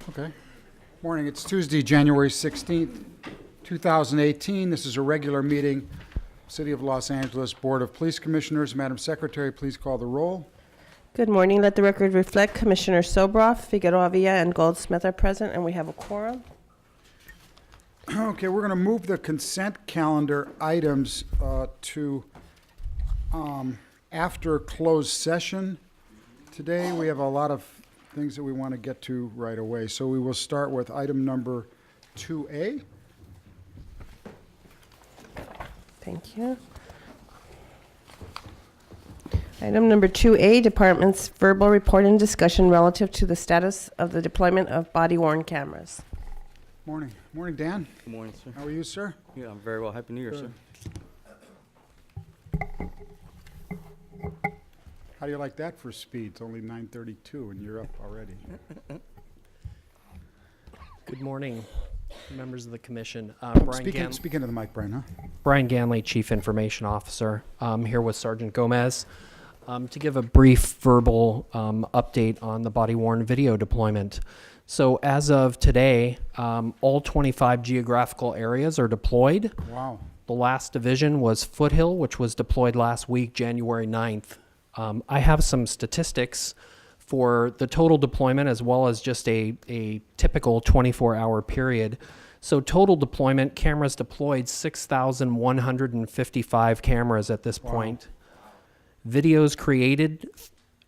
Okay. Morning. It's Tuesday, January 16th, 2018. This is a regular meeting. City of Los Angeles Board of Police Commissioners. Madam Secretary, please call the roll. Good morning. Let the record reflect Commissioner Sobroff, Figueroa Villa, and Goldsmith are present, and we have a quorum. Okay, we're going to move the consent calendar items to after closed session. Today, we have a lot of things that we want to get to right away. So we will start with item number 2A. Thank you. Item number 2A, Department's verbal report and discussion relative to the status of the deployment of body-worn cameras. Morning. Morning, Dan. Good morning, sir. How are you, sir? Yeah, I'm very well. Happy New Year, sir. How do you like that for speed? It's only 9:32 and you're up already. Good morning, members of the commission. Speak into the mic, Brian, huh? Brian Ganley, Chief Information Officer. I'm here with Sergeant Gomez to give a brief verbal update on the body-worn video deployment. So as of today, all 25 geographical areas are deployed. Wow. The last division was Foothill, which was deployed last week, January 9th. I have some statistics for the total deployment as well as just a typical 24-hour period. So total deployment, cameras deployed, 6,155 cameras at this point. Videos created,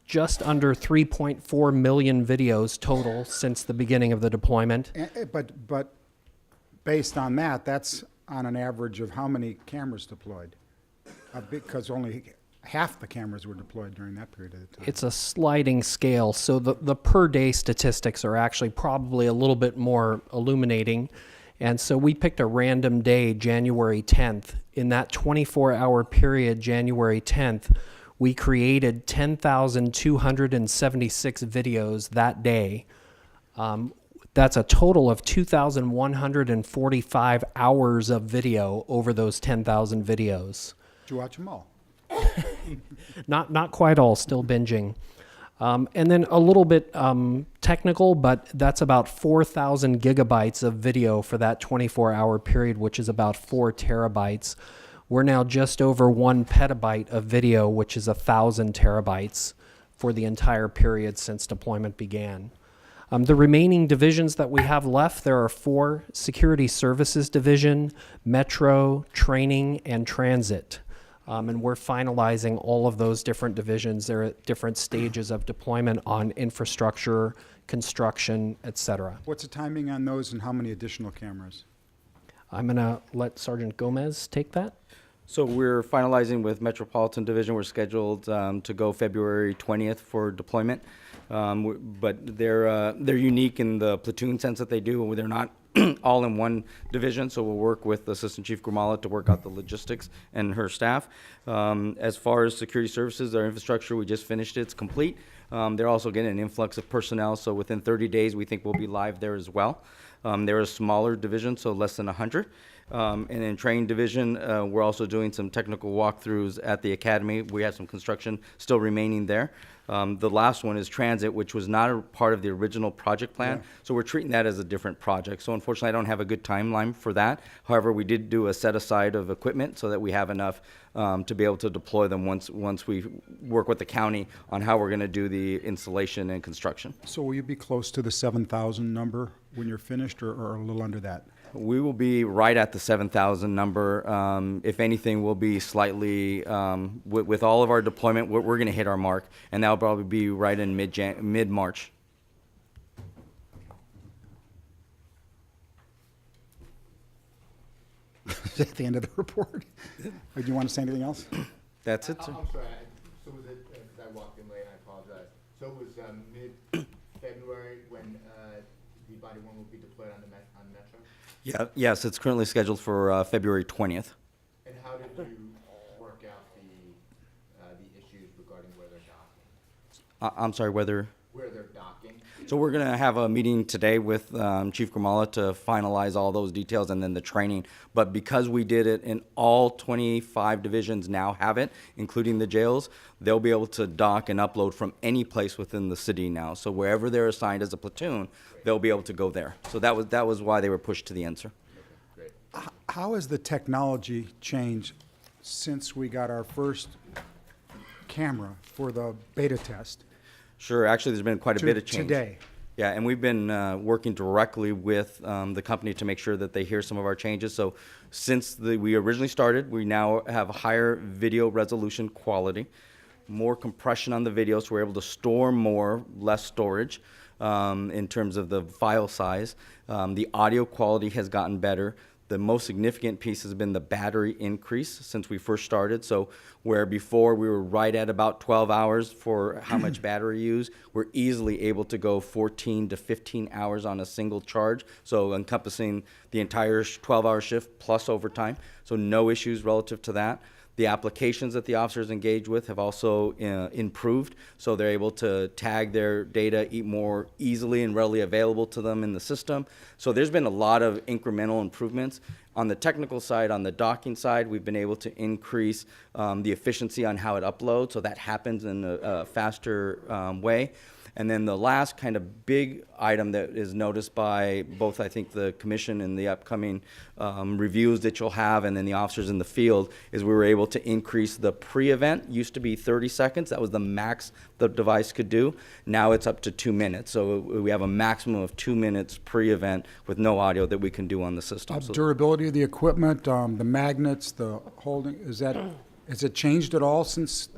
just under 3.4 million videos total since the beginning of the deployment. But based on that, that's on an average of how many cameras deployed? Because only half the cameras were deployed during that period of time. It's a sliding scale, so the per day statistics are actually probably a little bit more illuminating. And so we picked a random day, January 10th. In that 24-hour period, January 10th, we created 10,276 videos that day. That's a total of 2,145 hours of video over those 10,000 videos. Did you watch them all? Not quite all, still binging. And then a little bit technical, but that's about 4,000 gigabytes of video for that 24-hour period, which is about 4 terabytes. We're now just over 1 petabyte of video, which is 1,000 terabytes for the entire period since deployment began. The remaining divisions that we have left, there are 4: Security Services Division, Metro, Training, and Transit. And we're finalizing all of those different divisions. They're at different stages of deployment on infrastructure, construction, et cetera. What's the timing on those and how many additional cameras? I'm going to let Sergeant Gomez take that. So we're finalizing with Metropolitan Division. We're scheduled to go February 20th for deployment. But they're unique in the platoon sense that they do. They're not all in one division, so we'll work with Assistant Chief Grimala to work out the logistics and her staff. As far as security services, our infrastructure, we just finished it. It's complete. They're also getting an influx of personnel, so within 30 days, we think we'll be live there as well. They're a smaller division, so less than 100. And in training division, we're also doing some technical walkthroughs at the academy. We have some construction still remaining there. The last one is transit, which was not a part of the original project plan. Yeah. So we're treating that as a different project. So unfortunately, I don't have a good timeline for that. However, we did do a set aside of equipment so that we have enough to be able to deploy them once we work with the county on how we're going to do the installation and construction. So will you be close to the 7,000 number when you're finished or a little under that? We will be right at the 7,000 number. If anything, we'll be slightly, with all of our deployment, we're going to hit our mark, and that'll probably be right in mid-March. Is that the end of the report? Or do you want to say anything else? That's it, sir. I'm sorry. So was it, because I walked in late, I apologize. So it was mid-February when the body one will be deployed on Metro? Yeah, yes, it's currently scheduled for February 20th. And how did you work out the issues regarding weather docking? I'm sorry, whether? where they're docking? So we're going to have a meeting today with Chief Grimala to finalize all those details and then the training. But because we did it in all 25 divisions now have it, including the jails, they'll be able to dock and upload from any place within the city now. So wherever they're assigned as a platoon, they'll be able to go there. So that was why they were pushed to the answer. How has the technology changed since we got our first camera for the beta test Sure, actually, there's been quite a to bit of change. today? Yeah, and we've been working directly with the company to make sure that they hear some of our changes. So since we originally started, we now have a higher video resolution quality, more compression on the video, so we're able to store more, less storage in terms of the file size. The audio quality has gotten better. The most significant piece has been the battery increase since we first started. So where before we were right at about 12 hours for how much battery used, we're easily able to go 14 to 15 hours on a single charge. So encompassing the entire 12-hour shift plus overtime. So no issues relative to that. The applications that the officers engage with have also improved, so they're able to tag their data more easily and readily available to them in the system. So there's been a lot of incremental improvements. On the technical side, on the docking side, we've been able to increase the efficiency on how it uploads, so that happens in a faster way. And then the last kind of big item that is noticed by both, I think, the commission and the upcoming reviews that you'll have, and then the officers in the field, is we were able to increase the pre-event. Used to be 30 seconds. That was the max the device could do. Now it's up to 2 minutes. So we have a maximum of 2 minutes pre-event with no audio that we can do on the system. So Durability of the equipment, the magnets, the holding, has it changed at all since?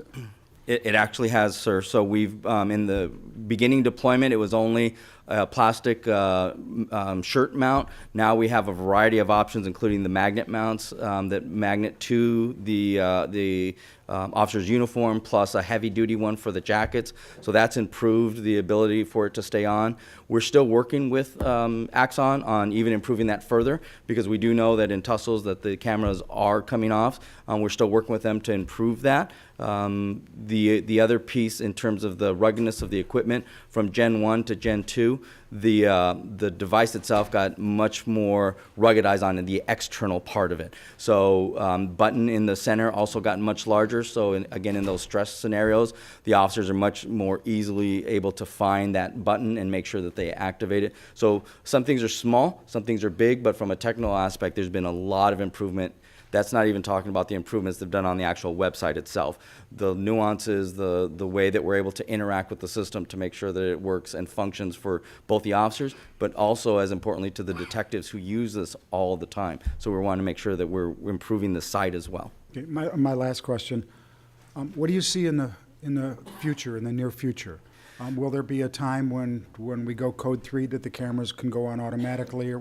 It actually has, sir. So we've, in the beginning deployment, it was only a plastic shirt mount. Now we have a variety of options, including the magnet mounts that magnet to the officer's uniform, plus a heavy-duty one for the jackets. So that's improved the ability for it to stay on. We're still working with Axon on even improving that further, because we do know that in tussles that the cameras are coming off. We're still working with them to improve that. The other piece in terms of the ruggedness of the equipment from Gen 1 to Gen 2, the device itself got much more ruggedized on the external part of it. So button in the center also got much larger. So again, in those stress scenarios, the officers are much more easily able to find that button and make sure that they activate it. So some things are small, some things are big, but from a technical aspect, there's been a lot of improvement. That's not even talking about the improvements they've done on the actual website itself. The nuances, the way that we're able to interact with the system to make sure that it works and functions for both the officers, but also, as importantly, to the detectives who use this all the time. So we want to make sure that we're improving the site as well. Okay, my last question, what do you see in the future, in the near future? Will there be a time when we go code 3 that the cameras can go on automatically? Or,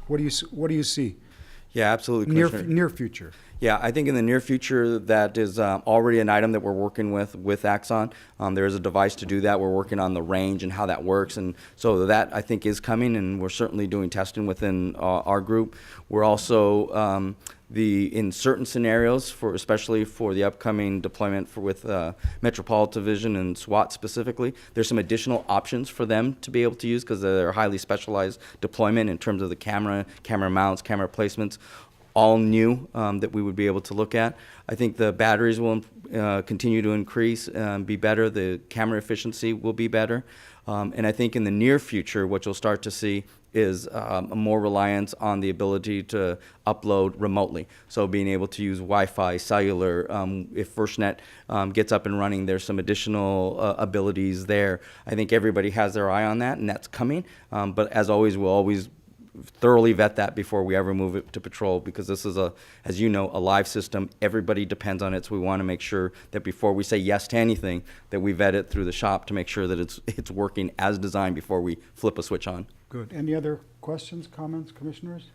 what do you see? Yeah, absolutely, Commissioner. Near future. Yeah, I think in the near future, that is already an item that we're working with Axon. There is a device to do that. We're working on the range and how that works, and so that, I think, is coming, and we're certainly doing testing within our group. We're also in certain scenarios, especially for the upcoming deployment with Metropolitan Division and SWAT specifically, there's some additional options for them to be able to use, because they're highly specialized deployment in terms of the camera mounts, camera placements, all new that we would be able to look at. I think the batteries will continue to increase, be better. The camera efficiency will be better. And I think in the near future, what you'll start to see is a more reliance on the ability to upload remotely. So being able to use Wi-Fi, cellular, if FirstNet gets up and running, there's some additional abilities there. I think everybody has their eye on that, and that's coming. But as always, we'll always thoroughly vet that before we ever move it to patrol, because this is as you know, a live system. Everybody depends on it, so we want to make sure that before we say yes to anything, that we vet it through the shop to make sure that it's working as designed before we flip a switch on. Good. Any other questions, comments, commissioners?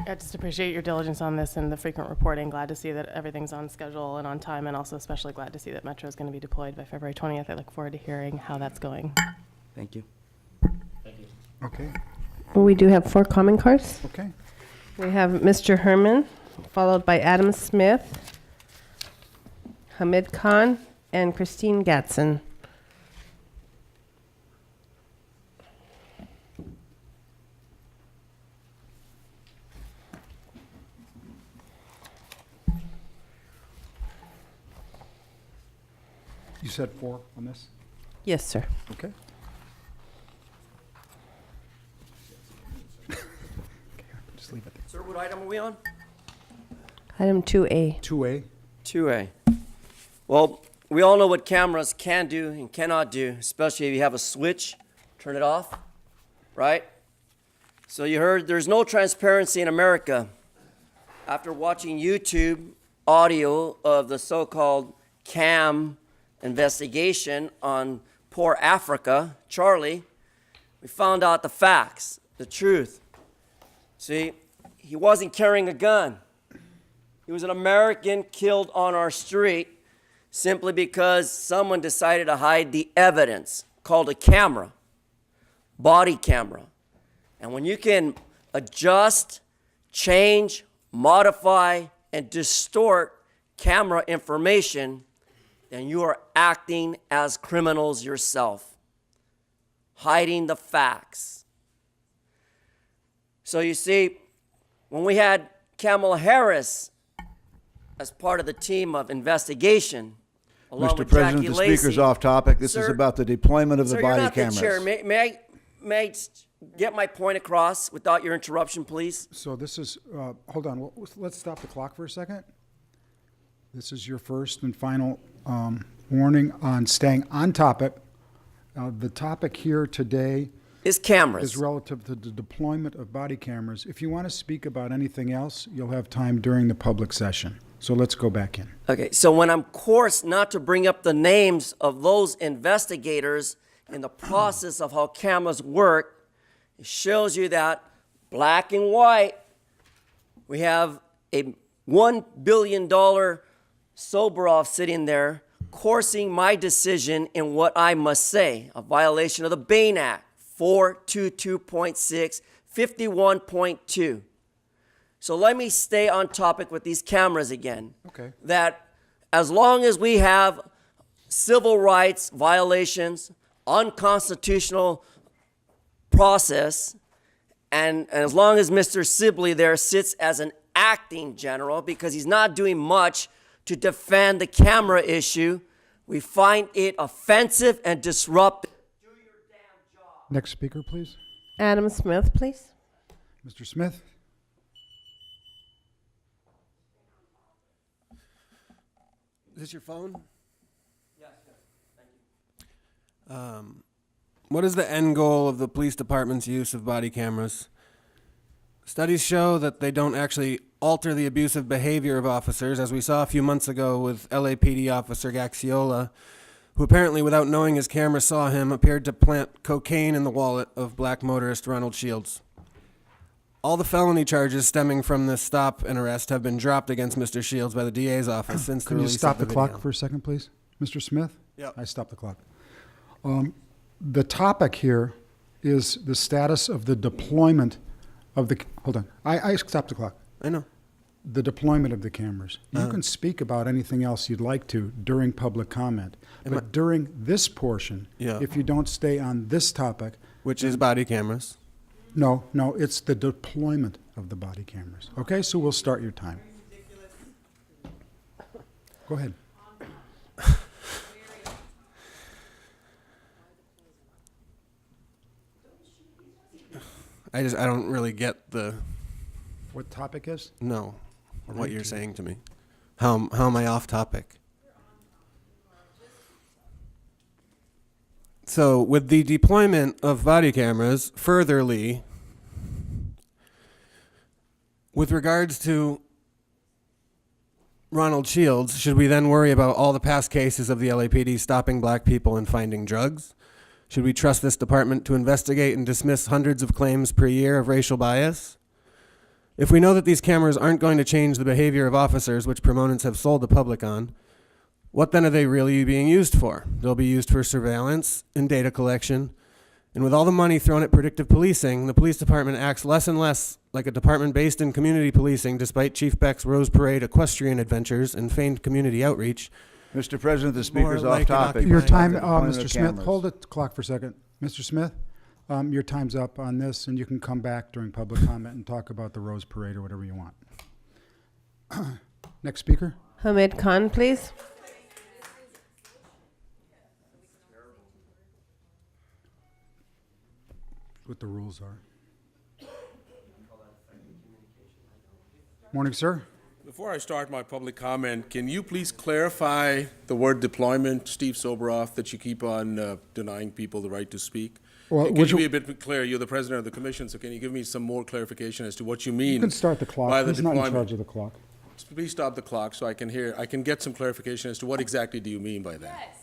I just appreciate your diligence on this and the frequent reporting. Glad to see that everything's on schedule and on time, and also especially glad to see that Metro is going to be deployed by February 20th. I look forward to hearing how that's going. Thank you. Okay, We do have 4 comment cards. okay. We have Mr. Herman, followed by Adam Smith, Hamid Khan, and Christine Gatson. You said 4 on this? Yes, sir. Okay. Just leave it there. Sir, what item are we on? Item 2A. 2A, 2A. Well, we all know what cameras can do and cannot do, especially if you have a switch, turn it off, right? So you heard there's no transparency in America. After watching YouTube audio of the so-called cam investigation on poor Africa, Charlie, we found out the facts, the truth. See, he wasn't carrying a gun. He was an American killed on our street simply because someone decided to hide the evidence called a camera, body camera. And when you can adjust, change, modify, and distort camera information, then you are acting as criminals yourself, hiding the facts. So you see, when we had Kamala Harris as part of the team of investigation, along Mr. with President, Jackie the speaker's Lacey, off topic. This is Sir- about the deployment of the Sir, you're body not cameras. the chair. May I get my point across without your interruption, please? so this is, hold on, let's stop the clock for a second. This is your first and final warning on staying on topic. The topic here today It's cameras. is relative to the deployment of body cameras. If you want to speak about anything else, you'll have time during the public session. So let's go back in. Okay, so when I'm coerced not to bring up the names of those investigators in the process of how cameras work, it shows you that black and white, we have a $1 billion Soberov sitting there coursing my decision in what I must say, a violation of the Bain Act, 422.6, 51.2. So let me stay on topic with these cameras again. Okay. That as long as we have civil rights violations, unconstitutional process, and as long as Mr. Sibley there sits as an acting general because he's not doing much to defend the camera issue, we find it offensive and disruptive. Next speaker, please. Adam Smith, please. Mr. Smith? Is this your phone? Yes, thank you. What is the end goal of the police department's use of body cameras? Studies show that they don't actually alter the abusive behavior of officers, as we saw a few months ago with LAPD officer Gaxiola, who apparently, without knowing his camera saw him, appeared to plant cocaine in the wallet of black motorist Ronald Shields. All the felony charges stemming from this stop and arrest have been dropped against Mr. Shields by the DA's office since the Can you release stop of the the clock video. for a second, please? Mr. Smith? Yep. I stopped the clock. The topic here is the status of the deployment of the, hold on, I stopped the clock. I know. The deployment of the cameras. You can speak about anything else you'd like to during public comment. But during this portion, Yeah. if you don't stay on this topic, Which is body cameras. no, it's the deployment of the body cameras. Okay, so we'll start your time. Go ahead. I don't really get the What topic is? no what you're saying to me. How am I off topic? So with the deployment of body cameras, furtherly, with regards to Ronald Shields, should we then worry about all the past cases of the LAPD stopping black people and finding drugs? Should we trust this department to investigate and dismiss hundreds of claims per year of racial bias? If we know that these cameras aren't going to change the behavior of officers, which proponents have sold the public on, what then are they really being used for? They'll be used for surveillance and data collection. And with all the money thrown at predictive policing, the police department acts less and less like a department based in community policing, despite Chief Beck's Rose Parade equestrian adventures and famed community outreach. Mr. President, the speaker's More off like an topic. Your Right. time, The deployment of Mr. Smith, cameras. hold the clock for a second. Mr. Smith, your time's up on this, and you can come back during public comment and talk about the Rose Parade or whatever you want. Next speaker. Hamid Khan, please. what the rules are. Morning, sir. Before I start my public comment, can you please clarify the word deployment, Steve Soboroff, that you keep on denying people the right to speak? Well, Can would you be you- a bit clear? You're the president of the commission, so can you give me some more clarification as to what you mean? You can start the by clock. the He's not in deployment? charge of the clock. Please stop the clock so I can get some clarification as to what exactly do you mean by that?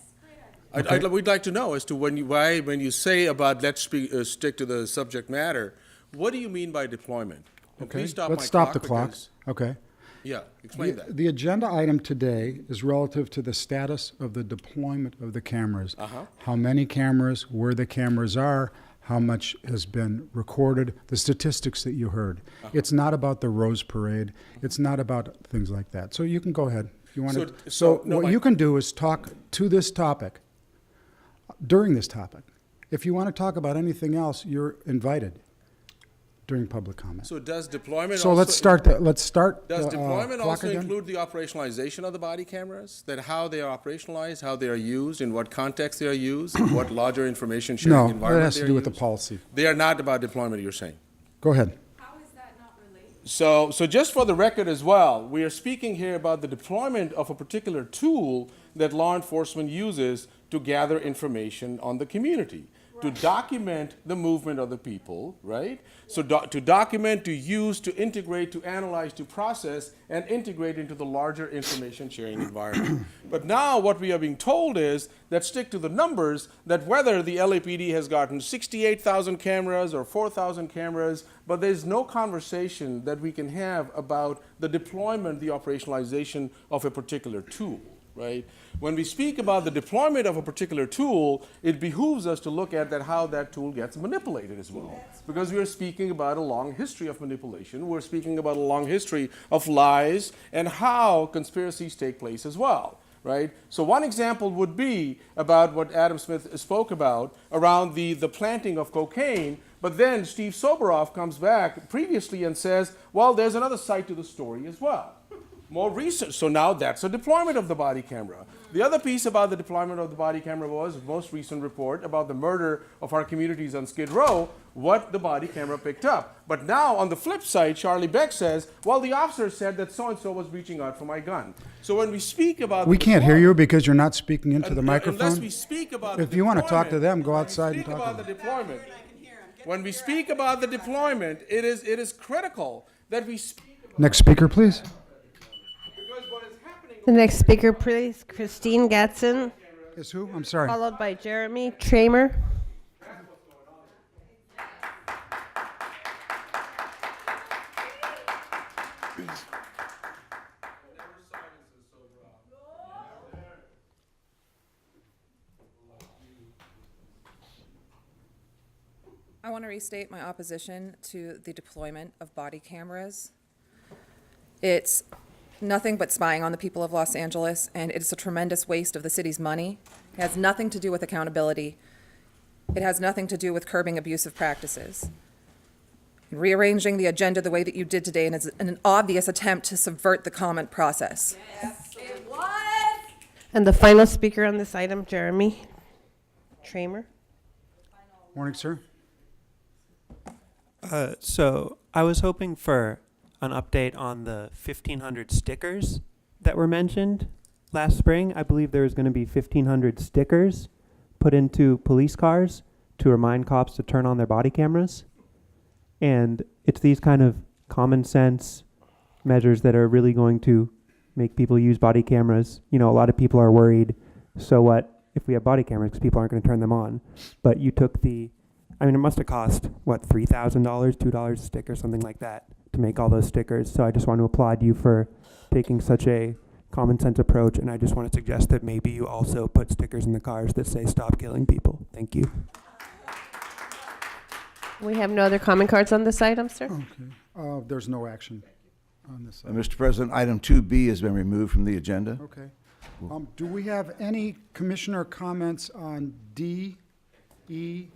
We'd like to know as to when you say about stick to the subject matter, what do you mean by deployment? And Okay, please stop let's my stop the clock. because- Okay. Yeah, explain that. The agenda item today is relative to the status of the deployment of the cameras. How many cameras, where the cameras are, how much has been recorded, the statistics that you heard. It's not about the Rose Parade. It's not about things like that. So you can go ahead. If you want to. So no, what my- you can do is talk to this topic during this topic. If you want to talk about anything else, you're invited during public comment. So does deployment So also... let's start Does the deployment clock also again. include the operationalization of the body cameras? That how they are operationalized, how they are used, in what context they are used, in what larger information sharing No, environment that has they to are do with the used? policy. They are not about deployment, you're saying? Go ahead. So just for the record as well, we are speaking here about the deployment of a particular tool that law enforcement uses to gather information on the community, to document the movement of the people, right? So to document, to use, to integrate, to analyze, to process, and integrate into the larger information sharing environment. But now what we are being told is that stick to the numbers, that whether the LAPD has gotten 68,000 cameras or 4,000 cameras, but there's no conversation that we can have about the deployment, the operationalization of a particular tool, right? When we speak about the deployment of a particular tool, it behooves us to look at that how that tool gets manipulated as well. Because we are speaking about a long history of manipulation. We're speaking about a long history of lies and how conspiracies take place as well, right? So one example would be about what Adam Smith spoke about around the planting of cocaine. But then Steve Soboroff comes back previously and says, well, there's another side to the story as well. More recent, so now that's a deployment of the body camera. The other piece about the deployment of the body camera was the most recent report about the murder of our communities on Skid Row, what the body camera picked up. But now on the flip side, Charlie Beck says, well, the officer said that so-and-so was reaching out for my gun. So when we speak about We can't hear you because you're not speaking into the Unless microphone. we speak about If the you want to talk to deployment, them, go when we outside and speak talk about to the them. deployment. When we speak about the deployment, it is critical that we speak about Next speaker, please. because what is happening The next speaker, please, Christine Gatson, Is who? I'm sorry. followed by Jeremy Tramer. I want to restate my opposition to the deployment of body cameras. It's nothing but spying on the people of Los Angeles, and it's a tremendous waste of the city's money. It has nothing to do with accountability. It has nothing to do with curbing abusive practices. Rearranging the agenda the way that you did today is an obvious attempt to subvert the comment process. And the final speaker on this item, Jeremy Tramer. Morning, sir. So I was hoping for an update on the 1,500 stickers that were mentioned last spring. I believe there was going to be 1,500 stickers put into police cars to remind cops to turn on their body cameras. And it's these kind of common sense measures that are really going to make people use body cameras. You know, a lot of people are worried, so what if we have body cameras because people aren't going to turn them on? But you took it must have cost, what, $3,000, $2 a stick or something like that to make all those stickers. So I just want to applaud you for taking such a common sense approach. And I just want to suggest that maybe you also put stickers in the cars that say stop killing people. Thank you. We have no other comment cards on this item, sir. Okay. There's no action on this. Mr. President, item 2B has been removed from the agenda. Okay. Do we have any commissioner comments on D, E,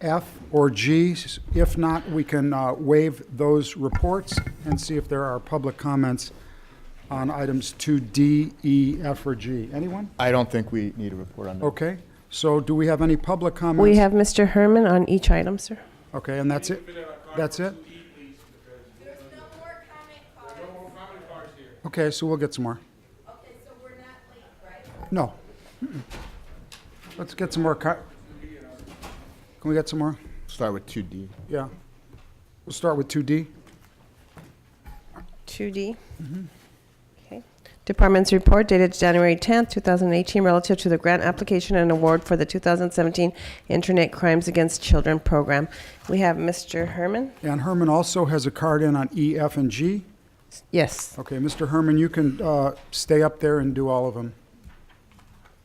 F, or G? If not, we can waive those reports and see if there are public comments on items 2D, E, F, or G. Anyone? I don't think we need a report on that. Okay. So do we have any public comments? We have Mr. Herman on each item, sir. Okay, and that's it? That's it? There's no more comment cards. Okay, so we'll get some more. Okay, so we're not late, right? No. Let's get some more. Can we get some more? Start with 2D. Yeah. We'll start with 2D. 2D. Okay. Department's report dated January 10th, 2018, relative to the grant application and award for the 2017 Internet Crimes Against Children program. We have Mr. Herman. And Herman also has a card in on E, F, and G. Yes. Okay, Mr. Herman, you can stay up there and do all of them.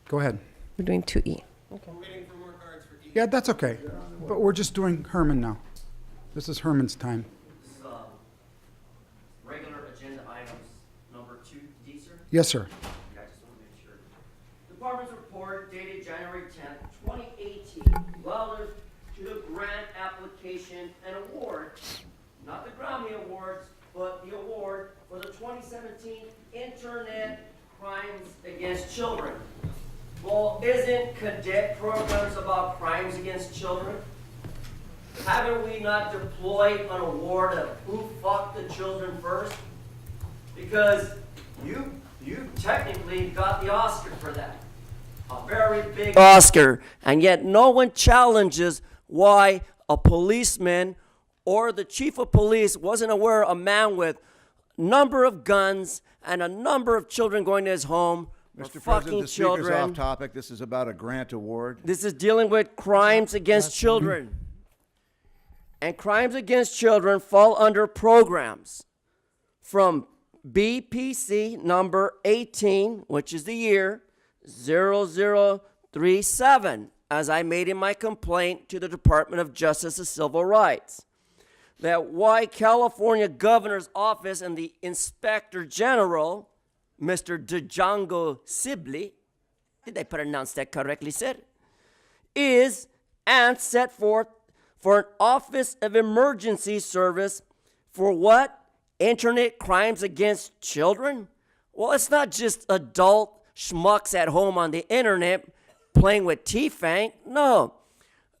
Go ahead. We're doing 2E. Yeah, that's okay. But we're just doing Herman now. This is Herman's time. This is, regular agenda items, number 2D, sir? Yes, sir. Okay, I just want to make sure. Department's report dated January 10th, 2018, relative to the grant application and award, not the Grammy Awards, but the award for the 2017 Internet Crimes Against Children. Well, isn't cadet programs about crimes against children? Haven't we not deployed an award of who fucked the children first? Because you technically got the Oscar for that. A very big Oscar. And yet no one challenges why a policeman or the chief of police wasn't aware a man with a number of guns and a number of children going to his home were Mr. fucking President, the speaker's children. off topic. This is about a grant award. This is dealing with crimes against children. And crimes against children fall under programs from BPC number 18, which is the year 0037, as I made in my complaint to the Department of Justice and Civil Rights. That why California Governor's Office and the Inspector General, Mr. Django Sibley, did I pronounce that correctly, sir? Is and set forth for an Office of Emergency Service for what? Internet crimes against children? Well, it's not just adult schmucks at home on the internet playing with T-Fank. No,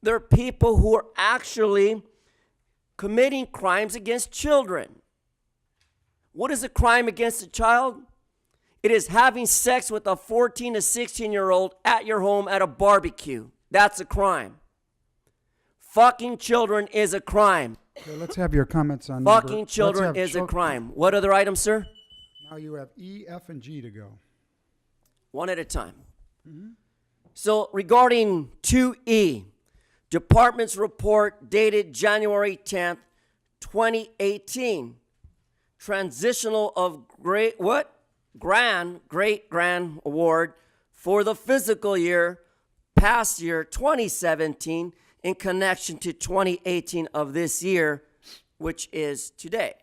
they're people who are actually committing crimes against children. What is a crime against a child? It is having sex with a 14 to 16-year-old at your home at a barbecue. That's a crime. Fucking children is a crime. Okay, let's have your comments on Fucking children is a crime. What other items, sir? Now you have E, F, and G to go. One at a time. So regarding 2E, Department's report dated January 10th, 2018. Transitional of great grand award for the fiscal year, past year 2017, in connection to 2018 of this year, which is today.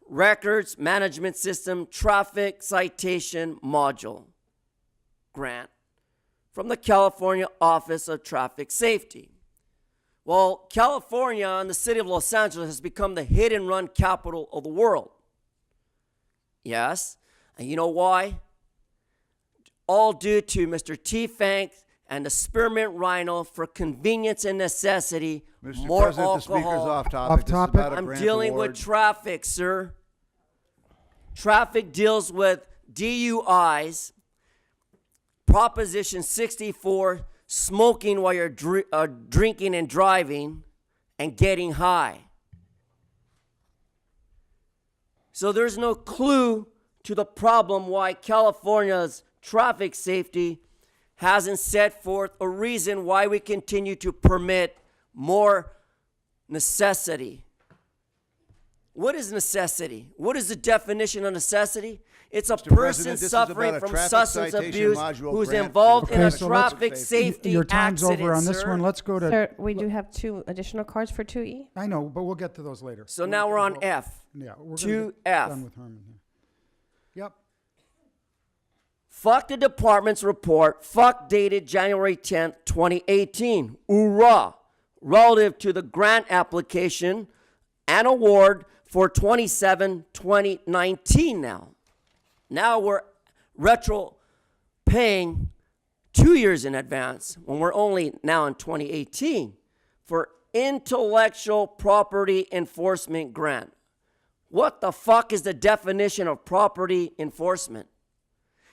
Records Management System Traffic Citation Module grant from the California Office of Traffic Safety. Well, California and the city of Los Angeles has become the hit and run capital of the world. Yes, and you know why? All due to Mr. T-Fank and the spearmint rhino for convenience and necessity. Mr. More President, alcohol. the speaker's off topic. Off This is topic? about a I'm grant dealing award. with traffic, sir. Traffic deals with DUIs, Proposition 64, smoking while you're drinking and driving, and getting high. So there's no clue to the problem why California's traffic safety hasn't set forth a reason why we continue to permit more necessity. What is necessity? What is the definition of necessity? It's a Mr. person President, this is suffering about a from traffic substance citation abuse module who's grant involved for in the a so let's- traffic safety Your time's accident, over on this sir. one. Let's go to, Sir, we do have 2 additional cards for 2E. I know, but we'll get to those later. So now we're on F. Yeah, we're going 2F. done with Herman here. Yep. Fuck the department's report. Fuck dated January 10th, 2018. Hoorah! Relative to the grant application and award for 2019 now. Now we're retro paying 2 years in advance when we're only now in 2018 for intellectual property enforcement grant. What the fuck is the definition of property enforcement?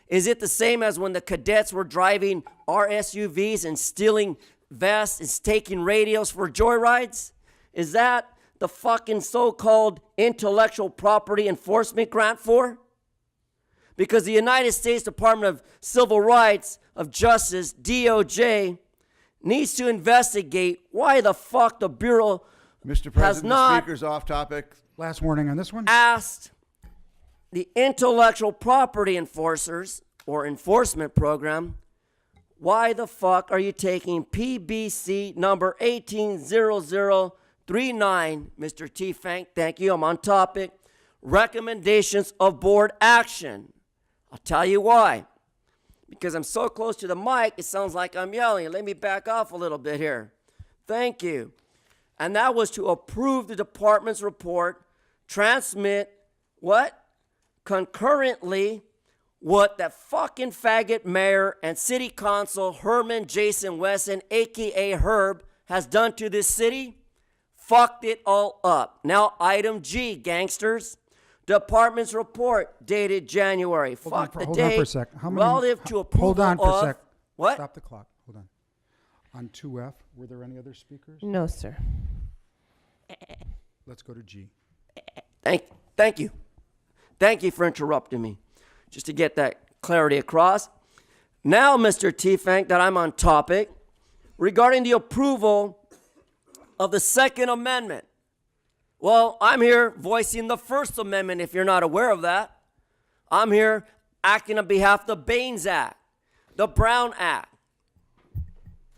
Is it the same as when the cadets were driving our SUVs and stealing vests and taking radios for joyrides? Is that the fucking so-called intellectual property enforcement grant for? Because the United States Department of Civil Rights of Justice, DOJ, needs to investigate why the fuck the Bureau Mr. has President, the not speaker's off topic. Last warning on this one? asked the intellectual property enforcers or enforcement program, why the fuck are you taking PBC number 180039, Mr. T. Fank, thank you, I'm on topic, recommendations of board action. I'll tell you why. Because I'm so close to the mic, it sounds like I'm yelling. Let me back off a little bit here. Thank you. And that was to approve the department's report, transmit what? Concurrently, what that fucking faggot mayor and city council Herman Jason Wesson, aka Herb, has done to this city, fucked it all up. Now, item G, gangsters. Department's report dated January. Fuck the hold on date. for a sec. How many- relative to approval Hold on for a of- sec. What? Stop the clock. Hold on. On 2F, were there any other speakers? No, sir. Let's go to G. Thank you. Thank you for interrupting me. Just to get that clarity across. Now, Mr. T. Fank, that I'm on topic, regarding the approval of the Second Amendment. Well, I'm here voicing the First Amendment, if you're not aware of that. I'm here acting on behalf of the Baines Act, the Brown Act,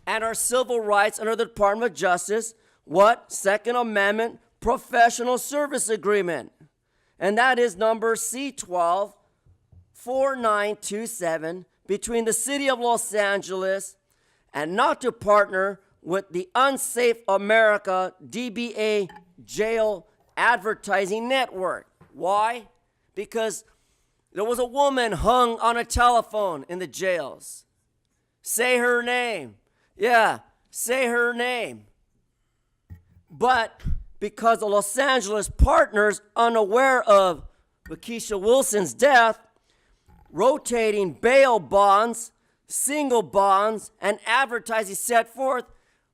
and our civil rights under the Department of Justice. What? Second Amendment Professional Service Agreement. And that is number C124927 between the City of Los Angeles and not to partner with the Unsafe America DBA Jail Advertising Network. Why? Because there was a woman hung on a telephone in the jails. Say her name. Yeah, say her name. But because the Los Angeles partners, unaware of Lakeisha Wilson's death, rotating bail bonds, single bonds, and advertising set forth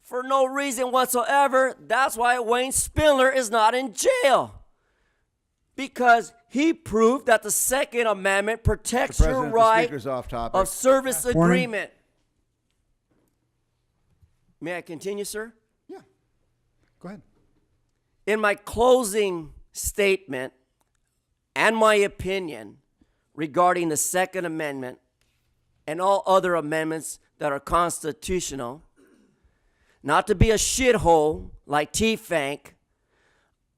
for no reason whatsoever. That's why Wayne Spindler is not in jail. Because he proved that the Second Amendment protects your President, the right speaker's off topic. of service Warning. agreement. May I continue, sir? Yeah. Go ahead. In my closing statement and my opinion regarding the Second Amendment and all other amendments that are constitutional, not to be a shithole like T-Fank,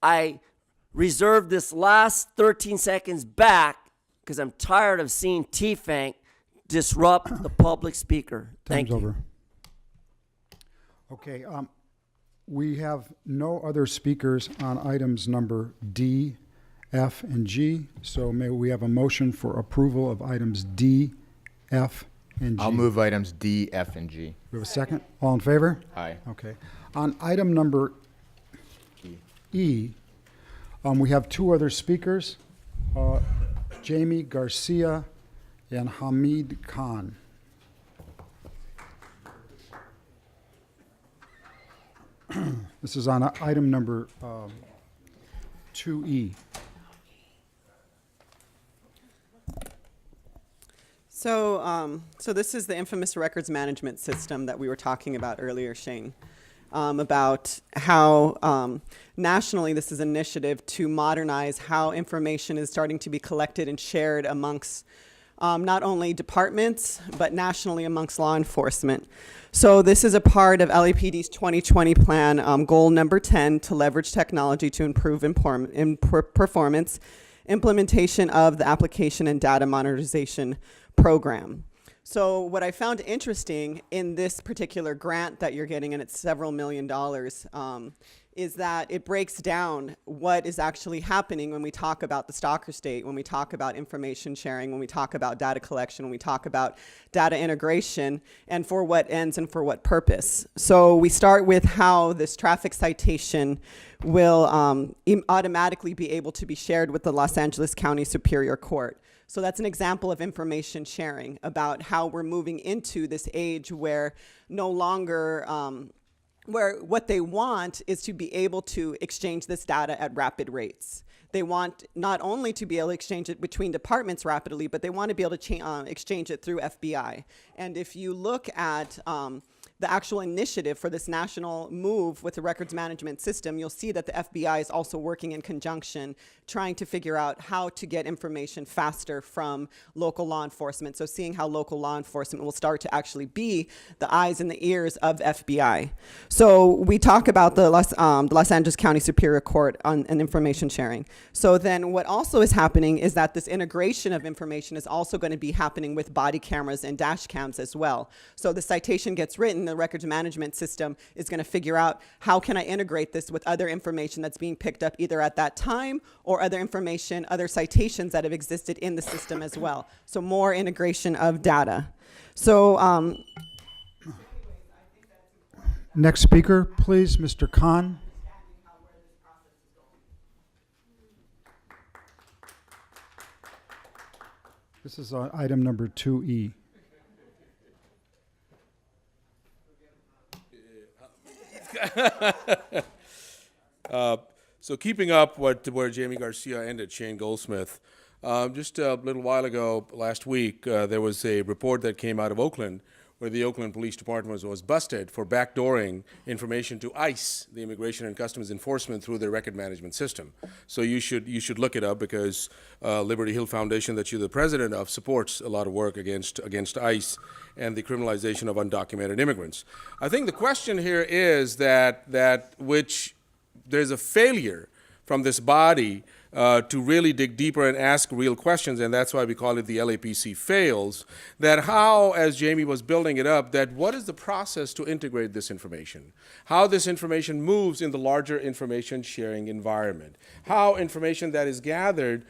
I reserve this last 13 seconds back because I'm tired of seeing T-Fank disrupt the public speaker. Thank Time's you. over. Okay, we have no other speakers on items number D, F, and G, so may we have a motion for approval of items D, F, and G? I'll move items D, F, and G. We have a second? All in favor? Aye. Okay. On item number E, we have two other speakers, Jamie Garcia and Hamid Khan. This is on item number 2E. So this is the infamous records management system that we were talking about earlier, Shane, about how nationally this is an initiative to modernize how information is starting to be collected and shared amongst not only departments, but nationally amongst law enforcement. So this is a part of LAPD's 2020 plan, goal number 10, to leverage technology to improve performance, implementation of the application and data monetization program. So what I found interesting in this particular grant that you're getting, and it's several $millions, is that it breaks down what is actually happening when we talk about the stalker state, when we talk about information sharing, when we talk about data collection, when we talk about data integration, and for what ends and for what purpose. So we start with how this traffic citation will automatically be able to be shared with the Los Angeles County Superior Court. So that's an example of information sharing about how we're moving into this age where no longer, where what they want is to be able to exchange this data at rapid rates. They want not only to be able to exchange it between departments rapidly, but they want to be able to exchange it through FBI. And if you look at the actual initiative for this national move with the records management system, you'll see that the FBI is also working in conjunction, trying to figure out how to get information faster from local law enforcement. So seeing how local law enforcement will start to actually be the eyes and the ears of FBI. So we talk about the Los Angeles County Superior Court on information sharing. So then what also is happening is that this integration of information is also going to be happening with body cameras and dash cams as well. So the citation gets written, the records management system is going to figure out how can I integrate this with other information that's being picked up either at that time or other information, other citations that have existed in the system as well. So more integration of data. So Next speaker, please, Mr. Khan. This is item number 2E. So keeping up where Jamie Garcia ended, Shane Goldsmith, just a little while ago, last week, there was a report that came out of Oakland where the Oakland Police Department was busted for backdooring information to ICE, the Immigration and Customs Enforcement, through their record management system. So you should look it up because Liberty Hill Foundation, that you're the president of, supports a lot of work against ICE and the criminalization of undocumented immigrants. I think the question here is that which there's a failure from this body to really dig deeper and ask real questions, and that's why we call it the LAPC fails, that how, as Jamie was building it up, that what is the process to integrate this information? How this information moves in the larger information sharing environment? How information that is gathered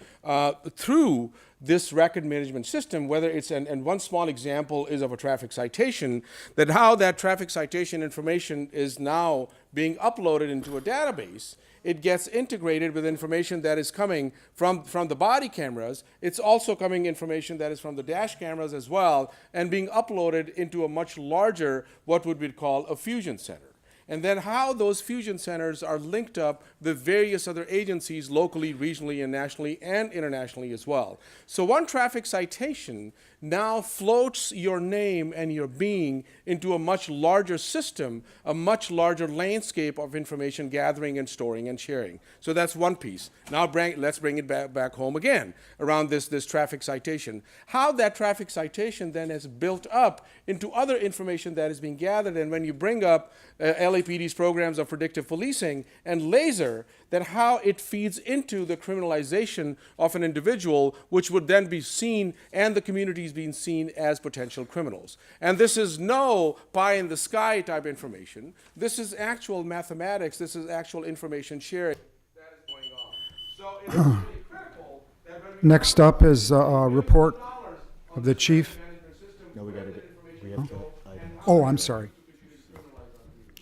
through this record management system, whether it's, and one small example is of a traffic citation, that how that traffic citation information is now being uploaded into a database. It gets integrated with information that is coming from the body cameras. It's also coming information that is from the dash cameras as well, and being uploaded into a much larger, what would we call a fusion center. And then how those fusion centers are linked up with various other agencies locally, regionally, and nationally, and internationally as well. So one traffic citation now floats your name and your being into a much larger system, a much larger landscape of information gathering and storing and sharing. So that's one piece. Now let's bring it back home again around this traffic citation. How that traffic citation then is built up into other information that is being gathered, and when you bring up LAPD's programs of predictive policing and LASER, that how it feeds into the criminalization of an individual, which would then be seen, and the communities being seen as potential criminals. And this is no pie in the sky type information. This is actual mathematics. This is actual information sharing that is going on. So it is really critical that when we Next up is a report of the chief. No, we have to. Oh, I'm sorry.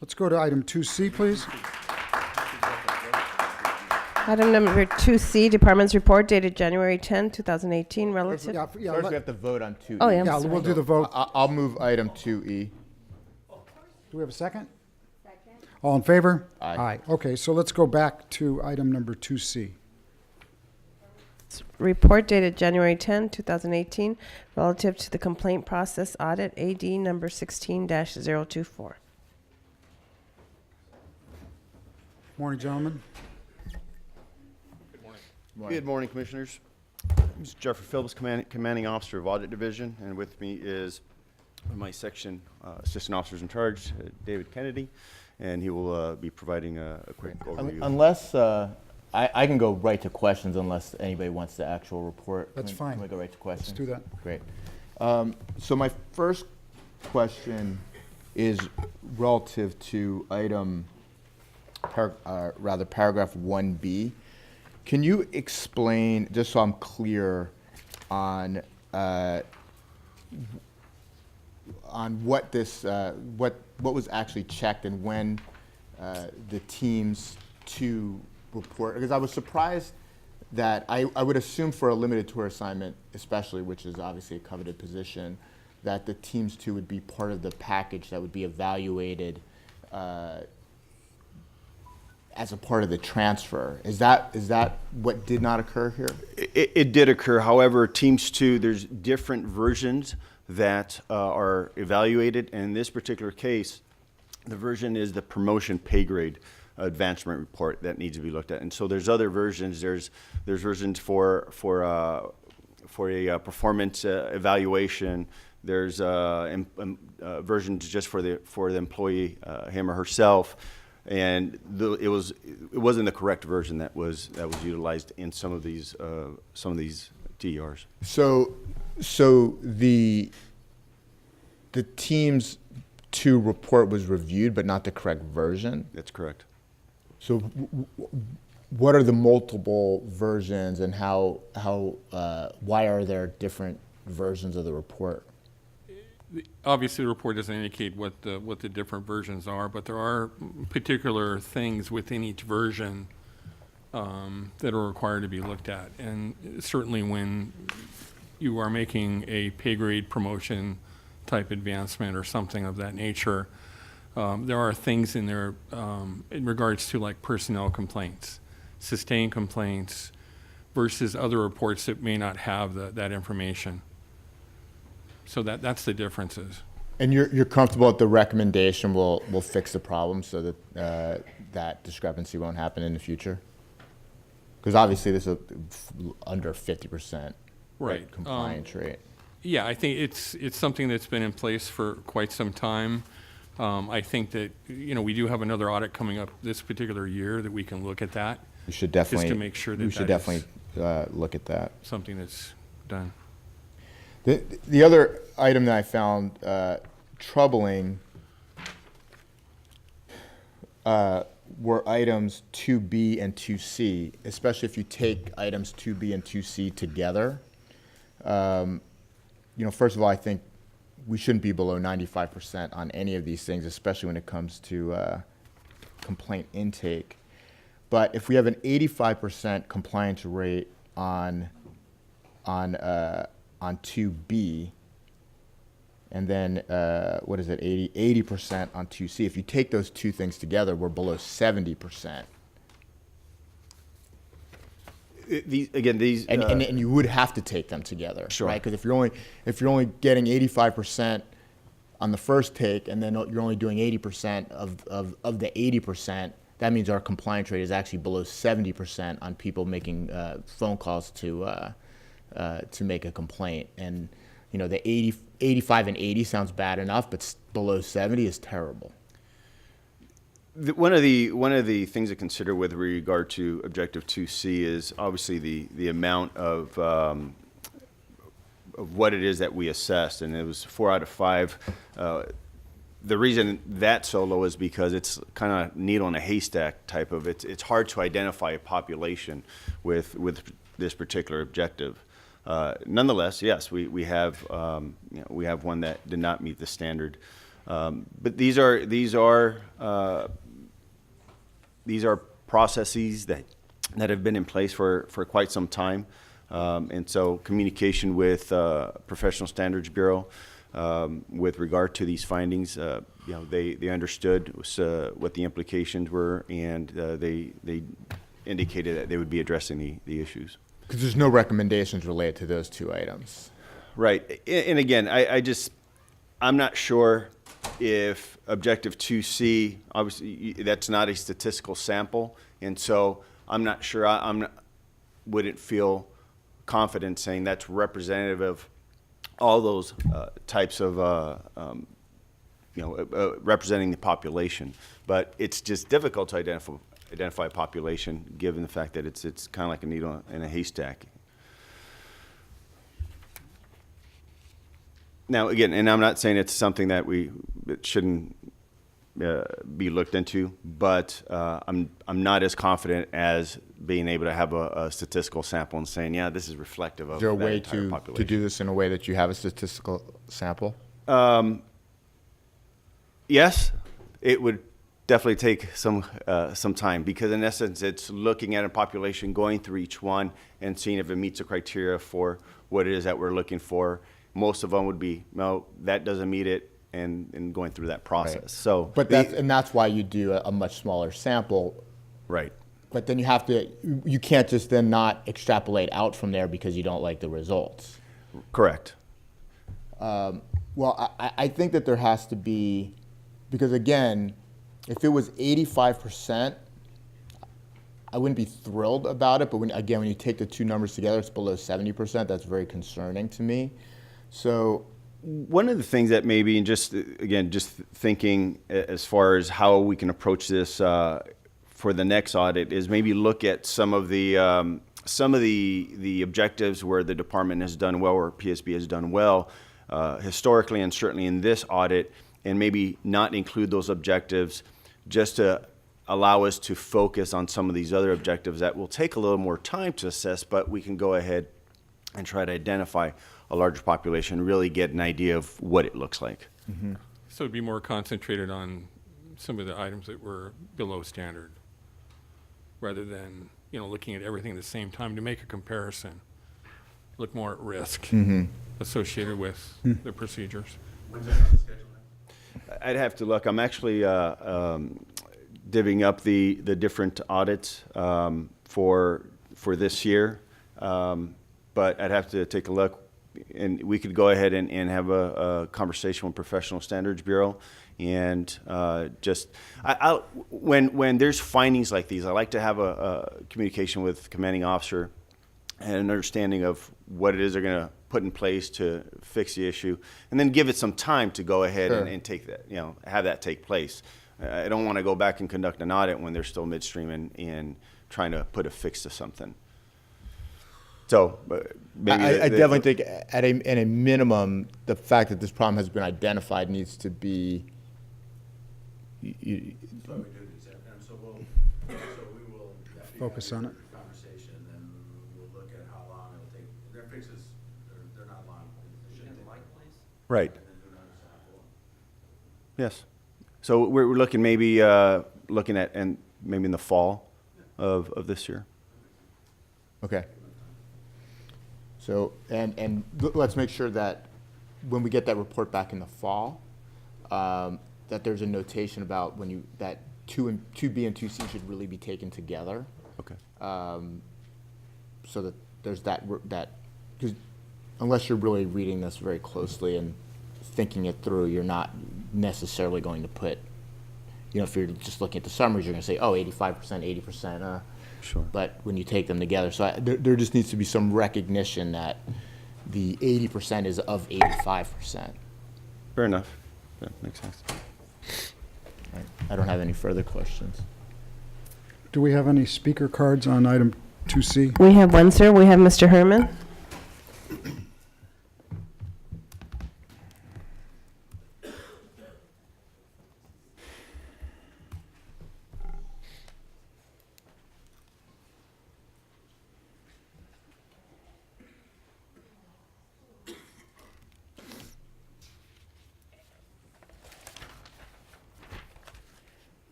Let's go to item 2C, please. Item number 2C, Department's Report dated January 10, 2018, relative. Yeah, First, we have to vote on 2E. Oh, yeah, I'm Yeah, sorry. we'll do the vote. I'll move item 2E. Do we have a second? Second. All in favor? Aye. Okay, so let's go back to item number 2C. Report dated January 10, 2018, relative to the complaint process audit, AD number 16-024. Morning, gentlemen. Good morning, Commissioners. I'm Jeffrey Phillips, Commanding Officer of Audit Division, and with me is my section Assistant Officers in Charge, David Kennedy, and he will be providing a quick overview. Unless, I can go right to questions unless anybody wants the actual report. That's Can fine. we go right to questions? Let's do that. Great. So my first question is relative to paragraph 1B. Can you explain, just so I'm clear, on what this what was actually checked and when the teams to report? Because I was surprised that I would assume for a limited tour assignment, especially, which is obviously a coveted position, that the teams two would be part of the package that would be evaluated as a part of the transfer. Is that what did not occur here? It did occur. However, Teams 2, there's different versions that are evaluated. And in this particular case, the version is the promotion pay grade advancement report that needs to be looked at. And so there's other versions. There's versions for a performance evaluation. There's versions just for the employee, him or herself. And it wasn't the correct version that was utilized in some of these DERs. So the Teams 2 report was reviewed, but not the correct version? That's correct. So what are the multiple versions, and why are there different versions of the report? Obviously, the report doesn't indicate what the different versions are, but there are particular things within each version that are required to be looked at. And certainly when you are making a pay grade promotion type advancement or something of that nature, there are things in there in regards to like personnel complaints, sustained complaints, versus other reports that may not have that information. So that's the differences. And you're comfortable that the recommendation will fix the problem so that that discrepancy won't happen in the future? Because obviously this is under 50% Right. compliance rate. Yeah, I think it's something that's been in place for quite some time. I think that, we do have another audit coming up this particular year that we can look at that. We should definitely Just to make sure that we should that is definitely look at that. something that's done. The other item that I found troubling were items 2B and 2C, especially if you take items 2B and 2C together. First of all, I think we shouldn't be below 95% on any of these things, especially when it comes to complaint intake. But if we have an 85% compliance rate on 2B, and then, 80% on 2C. If you take those two things together, we're below 70%. And you would have to take them together, Sure. right? Because if you're only getting 85% on the first take, and then you're only doing 80% of the 80%, that means our compliance rate is actually below 70% on people making phone calls to make a complaint. And the 85 and 80 sounds bad enough, but below 70 is terrible. One of the things to consider with regard to Objective 2C is obviously the amount of what it is that we assessed, and it was 4 out of 5. The reason that's so low is because it's kind of needle in a haystack type of. It's hard to identify a population with this particular objective. Nonetheless, yes, we have one that did not meet the standard, but these are processes that have been in place for quite some time, and so communication with Professional Standards Bureau with regard to these findings, they understood what the implications were, and they indicated that they would be addressing the issues. Because there's no recommendations related to those two items. Right. And again, I'm not sure if Objective 2C, obviously that's not a statistical sample, and so I'm not sure, wouldn't feel confident saying that's representative of all those types of, representing the population. But it's just difficult to identify a population given the fact that it's kind of like a needle in a haystack. Now, again, and I'm not saying it's something that it shouldn't be looked into, but I'm not as confident as being able to have a statistical sample and saying, yeah, this is reflective of Is there a that way entire to population. do this in a way that you have a statistical sample? Yes, it would definitely take some time, because in essence, it's looking at a population, going through each one, and seeing if it meets the criteria for what it is that we're looking for. Most of them would be, no, that doesn't meet it, and going through that process. Right. So, But that's why you do a much smaller sample. right. But then you can't just then not extrapolate out from there because you don't like the results. Correct. Well, I think that there has to be, because again, if it was 85%, I wouldn't be thrilled about it. But when you take the two numbers together, it's below 70%. That's very concerning to me. So one of the things that maybe, and just thinking as far as how we can approach this for the next audit, is maybe look at some of the objectives where the department has done well, or PSB has done well historically, and certainly in this audit, and maybe not include those objectives, just to allow us to focus on some of these other objectives that will take a little more time to assess, but we can go ahead and try to identify a larger population, really get an idea of what it looks like. Mm-hmm. So it'd be more concentrated on some of the items that were below standard, rather than, looking at everything at the same time to make a comparison. Look more at risk associated with the procedures. I'd have to look. I'm actually divvying up the different audits for this year, but I'd have to take a look, and we could go ahead and have a conversation with Professional Standards Bureau, and when there's findings like these, I like to have a communication with the commanding officer and an understanding of what it is they're going to put in place to fix the issue, and then give it some time to go ahead and take that, have that take place. I don't want to go back and conduct an audit when they're still midstream and trying to put a fix to something. So maybe I definitely think at a minimum, the fact that this problem has been identified needs to be. Focus on it. Conversation, then we'll look at how long it'll take. Their fixes, they're not long. They shouldn't take. Right. And then do another sample. Yes. So we're looking maybe looking at, and maybe in the fall of this year. Okay. So let's make sure that when we get that report back in the fall, that there's a notation about that 2B and 2C should really be taken together. Okay. So that there's that because unless you're really reading this very closely and thinking it through, you're not necessarily going to put, if you're just looking at the summaries, you're going to say, 85%, 80%. Sure. But when you take them together, so there just needs to be some recognition that the 80% is of 85%. Fair enough. That makes sense. I don't have any further questions. Do we have any speaker cards on item 2C? We have one, sir. We have Mr. Herman.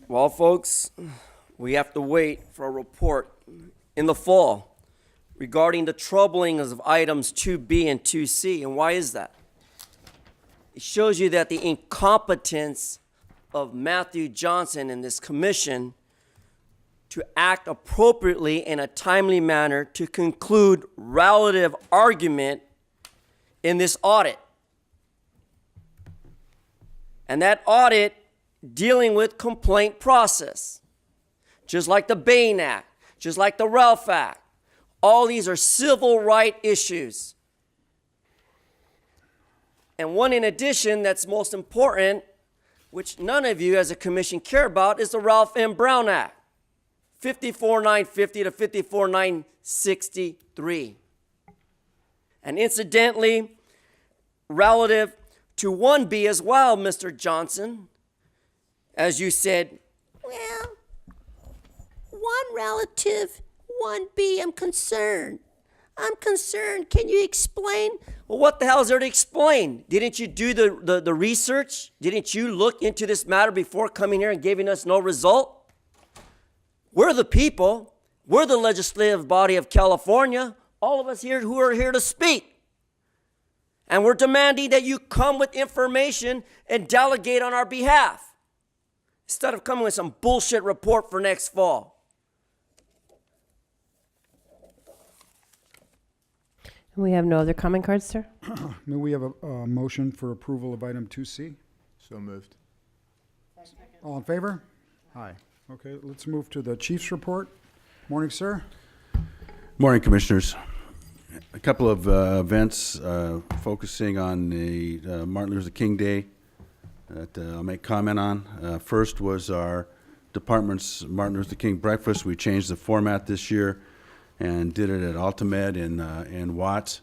Well, folks, we have to wait for a report in the fall regarding the troublings of items 2B and 2C. And why is that? It shows you that the incompetence of Matthew Johnson and this commission to act appropriately in a timely manner to conclude relative argument in this audit. And that audit dealing with complaint process, just like the Bain Act, just like the Ralph Act. All these are civil right issues. And one in addition that's most important, which none of you as a commission care about, is the Ralph M. Brown Act, 54950 to 54963. And incidentally, relative to 1B as well, Mr. Johnson, as you said, well, one relative, 1B, I'm concerned. Can you explain? Well, what the hell is there to explain? Didn't you do the research? Didn't you look into this matter before coming here and giving us no result? We're the people. We're the legislative body of California. All of us here who are here to speak. And we're demanding that you come with information and delegate on our behalf, instead of coming with some bullshit report for next fall. We have no other comment cards, sir? May we have a motion for approval of item 2C? So moved. All in favor? Aye. Okay, let's move to the chief's report. Morning, sir. Morning, Commissioners. A couple of events focusing on the Martin Luther King Day that I'll make comment on. First was our department's Martin Luther King breakfast. We changed the format this year and did it at Altamed in Watts,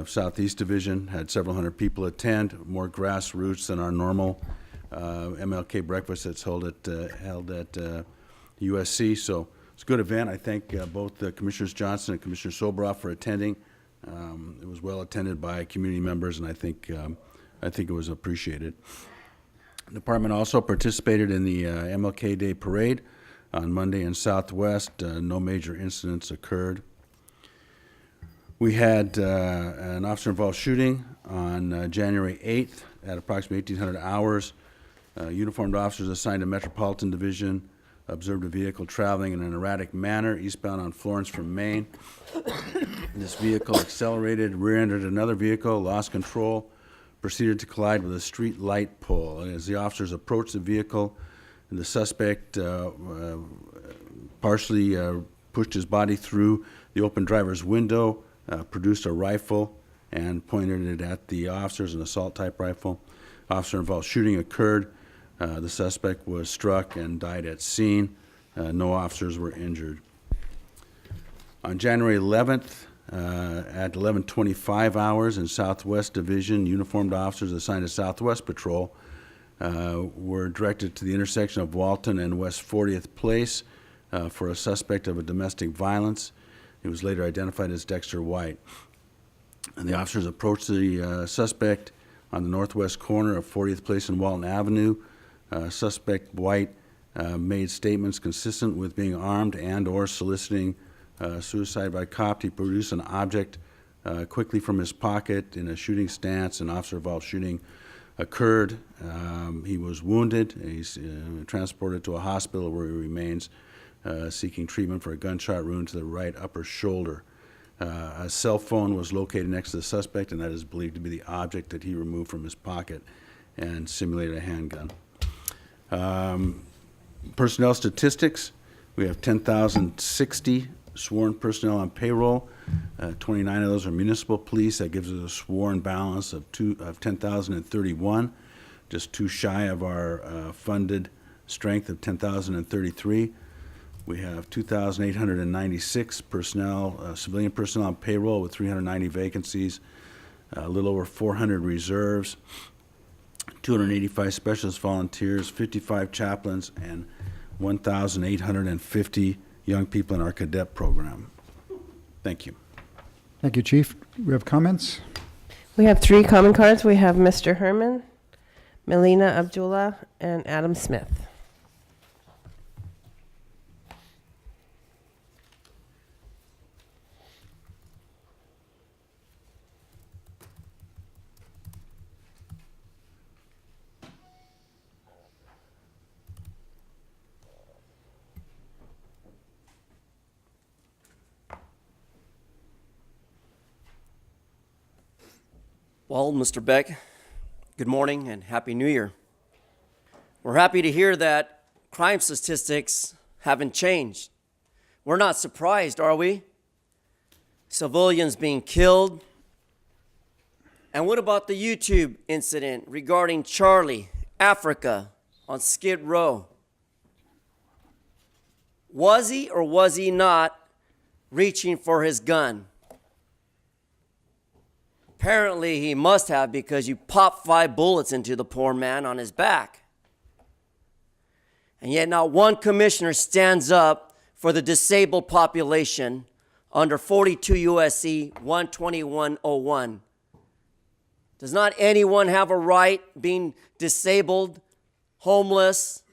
Southeast Division. Had several hundred people attend, more grassroots than our normal MLK breakfast that's held at USC. So it's a good event. I thank both Commissioners Johnson and Commissioner Sobroff for attending. It was well attended by community members, and I think it was appreciated. The department also participated in the MLK Day Parade on Monday in Southwest. No major incidents occurred. We had an officer-involved shooting on January 8th at approximately 1800 hours. Uniformed officers assigned to Metropolitan Division observed a vehicle traveling in an erratic manner eastbound on Florence from Maine. This vehicle accelerated, rear-ended another vehicle, lost control, proceeded to collide with a street light pole. And as the officers approached the vehicle, the suspect partially pushed his body through the open driver's window, produced a rifle, and pointed it at the officers, an assault-type rifle. Officer-involved shooting occurred. The suspect was struck and died at scene. No officers were injured. On January 11th, at 11:25 hours in Southwest Division, uniformed officers assigned to Southwest Patrol were directed to the intersection of Walton and West 40th Place for a suspect of a domestic violence. He was later identified as Dexter White. And the officers approached the suspect on the northwest corner of 40th Place and Walton Avenue. Suspect White made statements consistent with being armed and or soliciting suicide by cop. He produced an object quickly from his pocket in a shooting stance. An officer-involved shooting occurred. He was wounded. He's transported to a hospital where he remains seeking treatment for a gunshot wound to the right upper shoulder. A cell phone was located next to the suspect, and that is believed to be the object that he removed from his pocket and simulated a handgun. Personnel statistics, we have 10,060 sworn personnel on payroll. 29 of those are municipal police. That gives us a sworn balance of 10,031, just too shy of our funded strength of 10,033. We have 2,896 personnel, civilian personnel on payroll with 390 vacancies, a little over 400 reserves, 285 specialist volunteers, 55 chaplains, and 1,850 young people in our cadet program. Thank you. Thank you, Chief. We have comments? We have 3 comment cards. We have Mr. Herman, Melina Abdullah, and Adam Smith. Well, Mr. Beck, good morning and Happy New Year. We're happy to hear that crime statistics haven't changed. We're not surprised, are we? Civilians being killed. And what about the YouTube incident regarding Charlie, Africa, on Skid Row? Was he or was he not reaching for his gun? Apparently, he must have, because you popped 5 bullets into the poor man on his back. And yet not one commissioner stands up for the disabled population under 42 U.S.C. 12101. Does not anyone have a right, being disabled, homeless?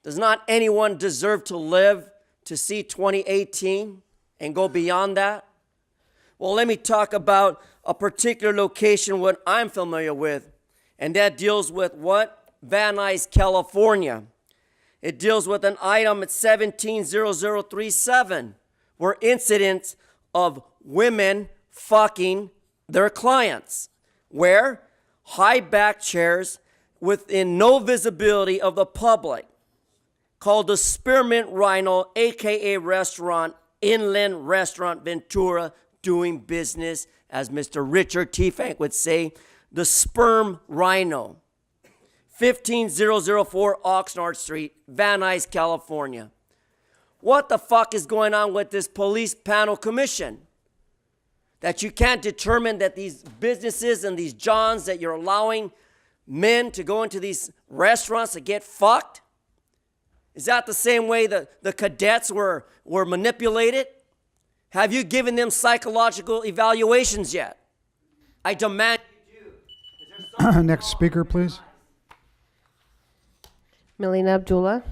Does not anyone deserve to live to see 2018 and go beyond that? Well, let me talk about a particular location what I'm familiar with, and that deals with what? Van Nuys, California. It deals with an item at 170037, where incidents of women fucking their clients. Where? High back chairs within no visibility of the public, called the Spearmint Rhino, aka Restaurant, Inland Restaurant Ventura, doing business, as Mr. Richard T. Fank would say, the Sperm Rhino. 15004 Oxnard Street, Van Nuys, California. What the fuck is going on with this police panel commission? That you can't determine that these businesses and these Johns that you're allowing men to go into these restaurants to get fucked? Is that the same way that the cadets were manipulated? Have you given them psychological evaluations yet? I demand you do. Next speaker, please. Melina Abdullah.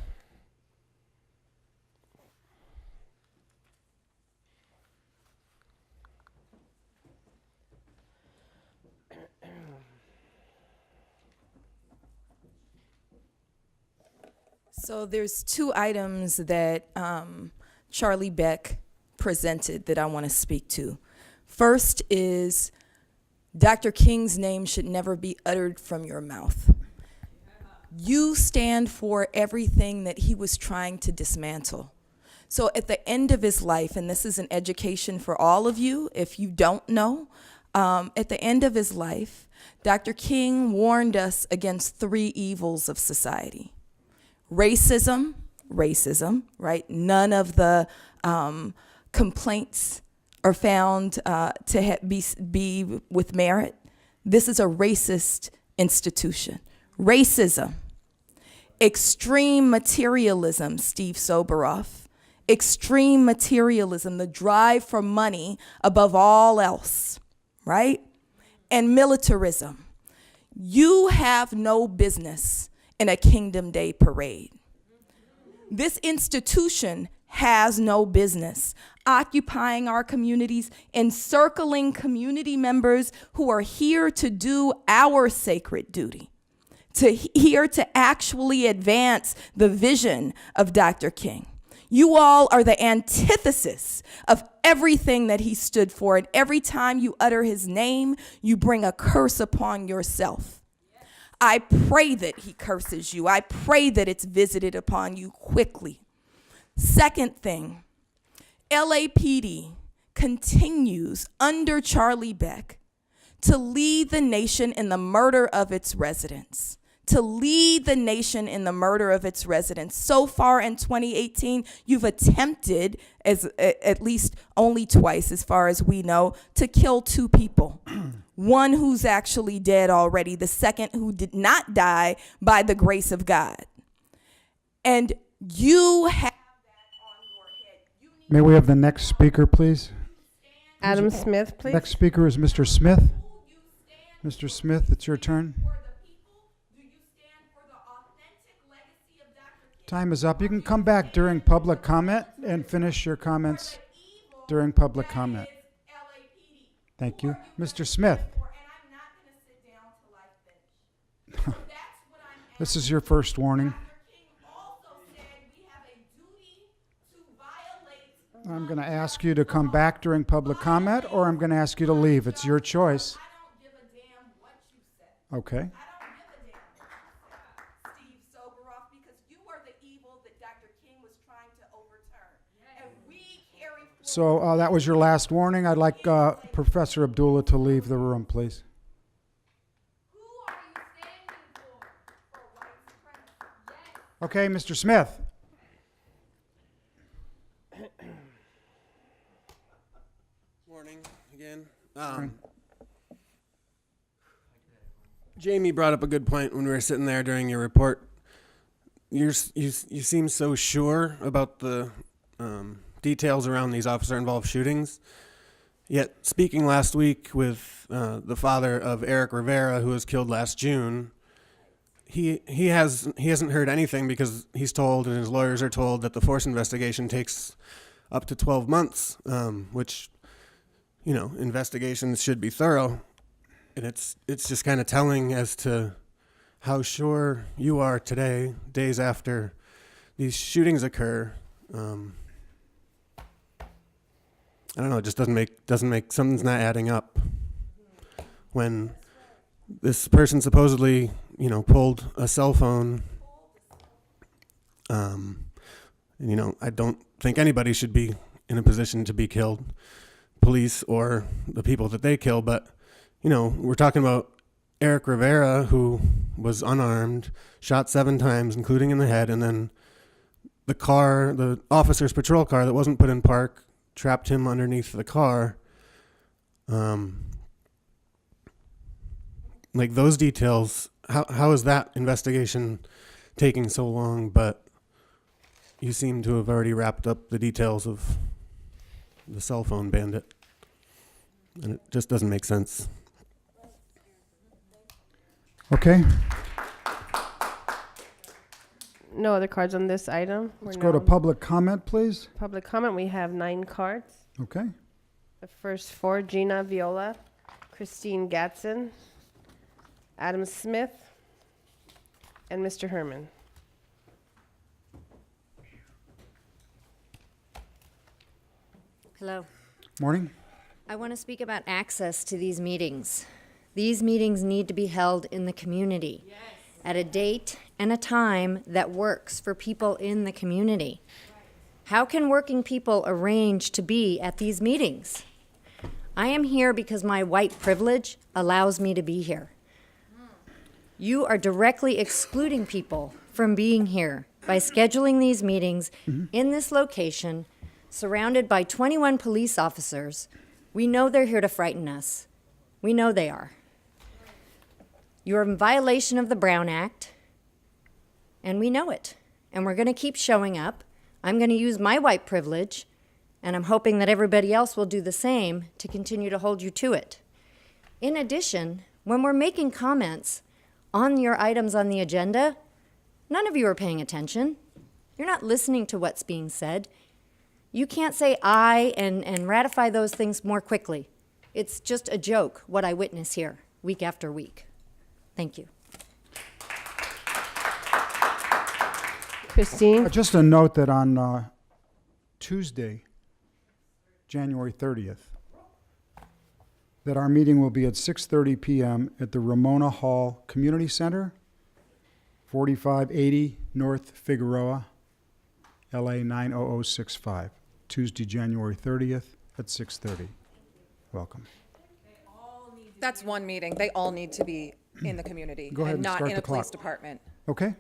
So there's 2 items that Charlie Beck presented that I want to speak to. First is Dr. King's name should never be uttered from your mouth. You stand for everything that he was trying to dismantle. So at the end of his life, and this is an education for all of you if you don't know, at the end of his life, Dr. King warned us against 3 evils of society. Racism, right? None of the complaints are found to be with merit. This is a racist institution. Racism, extreme materialism, Steve Soboroff, extreme materialism, the drive for money above all else, right? And militarism. You have no business in a Kingdom Day parade. This institution has no business occupying our communities, encircling community members who are here to do our sacred duty, here to actually advance the vision of Dr. King. You all are the antithesis of everything that he stood for, and every time you utter his name, you bring a curse upon yourself. I pray that he curses you. I pray that it's visited upon you quickly. Second thing, LAPD continues under Charlie Beck to lead the nation in the murder of its residents. So far in 2018, you've attempted, at least only twice as far as we know, to kill 2 people. One who's actually dead already, the second who did not die by the grace of God. And you have that on your head. May we have the next speaker, please? Adam Smith, please. Next speaker is Mr. Smith. Mr. Smith, it's your turn. Time is up. You can come back during public comment and finish your comments during public comment. Thank you. Mr. Smith. This is your first warning. I'm going to ask you to come back during public comment, or I'm going to ask you to leave. It's your choice. Okay. So that was your last warning. I'd like Professor Abdullah to leave the room, please. Okay, Mr. Smith. Morning again. Jamie brought up a good point when we were sitting there during your report. You seem so sure about the details around these officer-involved shootings. Yet, speaking last week with the father of Eric Rivera, who was killed last June, he hasn't heard anything because he's told, and his lawyers are told, that the force investigation takes up to 12 months, which, investigations should be thorough. And it's just kind of telling as to how sure you are today, days after these shootings occur. I don't know. It just doesn't make something's not adding up. When this person supposedly, pulled a cell phone, and I don't think anybody should be in a position to be killed, police or the people that they kill. But we're talking about Eric Rivera, who was unarmed, shot 7 times, including in the head, and then the officer's patrol car that wasn't put in park trapped him underneath the car. Like those details, how is that investigation taking so long? But you seem to have already wrapped up the details of the cell phone bandit. And it just doesn't make sense. Okay, No other cards on this item. let's We're go to now- public comment, please. Public comment. We have 9 cards. Okay. The first 4, Gina Viola, Christine Gatson, Adam Smith, and Mr. Herman. Hello. Morning. I want to speak about access to these meetings. These meetings need to be held in the community at a date and a time that works for people in the community. How can working people arrange to be at these meetings? I am here because my white privilege allows me to be here. You are directly excluding people from being here by scheduling these meetings in this location, surrounded by 21 police officers. We know they're here to frighten us. We know they are. You're in violation of the Brown Act, and we know it. And we're going to keep showing up. I'm going to use my white privilege, and I'm hoping that everybody else will do the same to continue to hold you to it. In addition, when we're making comments on your items on the agenda, none of you are paying attention. You're not listening to what's being said. You can't say aye and ratify those things more quickly. It's just a joke what I witness here week after week. Thank you. Christine? Just a note that on Tuesday, January 30th, that our meeting will be at 6:30 p.m. at the Ramona Hall Community Center, 4580 North Figueroa, LA 90065. Tuesday, January 30th at 6:30. Welcome. That's one meeting. They all need to be in the community Go ahead and and not start in the a police clock. department. Okay?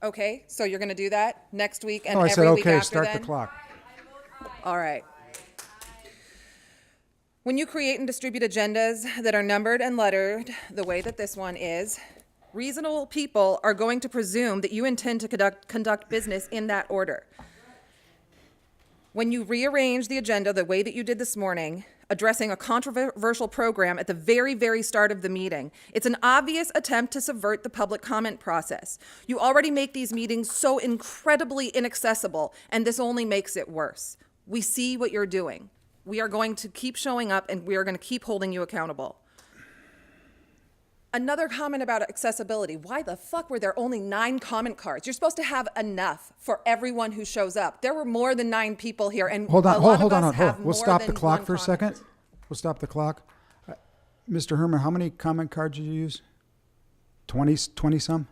Okay, so you're going to do that next week and Oh, I every said, week okay, after start then? the clock. All right. When you create and distribute agendas that are numbered and lettered the way that this one is, reasonable people are going to presume that you intend to conduct business in that order. When you rearrange the agenda the way that you did this morning, addressing a controversial program at the very, very start of the meeting, it's an obvious attempt to subvert the public comment process. You already make these meetings so incredibly inaccessible, and this only makes it worse. We see what you're doing. We are going to keep showing up, and we are going to keep holding you accountable. Another comment about accessibility. Why the fuck were there only 9 comment cards? You're supposed to have enough for everyone who shows up. There were more than 9 people here, and Hold on, a lot hold of on, us hold have on. We'll more stop the than clock one for a comment. second. We'll stop the clock. Mr. Herman, how many comment cards did you use? 20 some?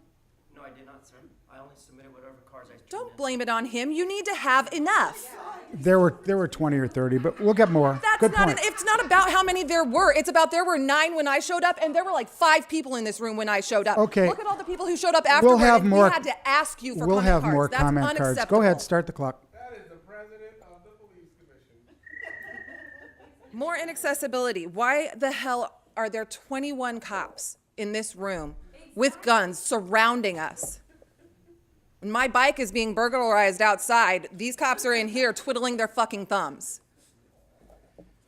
No, I did not, sir. I only submitted whatever cards I Don't blame it on him. You need to have enough. There were 20 or 30, but we'll get more. That's Good not. point. It's not about how many there were. It's about there were 9 when I showed up, and there were like 5 people in this room when I showed up. Okay. Look at all the people who showed up afterward. We'll have and more. We had to ask you for We'll comment have cards. more That's comment cards. Go unacceptable. ahead, start the clock. More inaccessibility. Why the hell are there 21 cops in this room with guns surrounding us. When my bike is being burglarized outside, these cops are in here twiddling their fucking thumbs.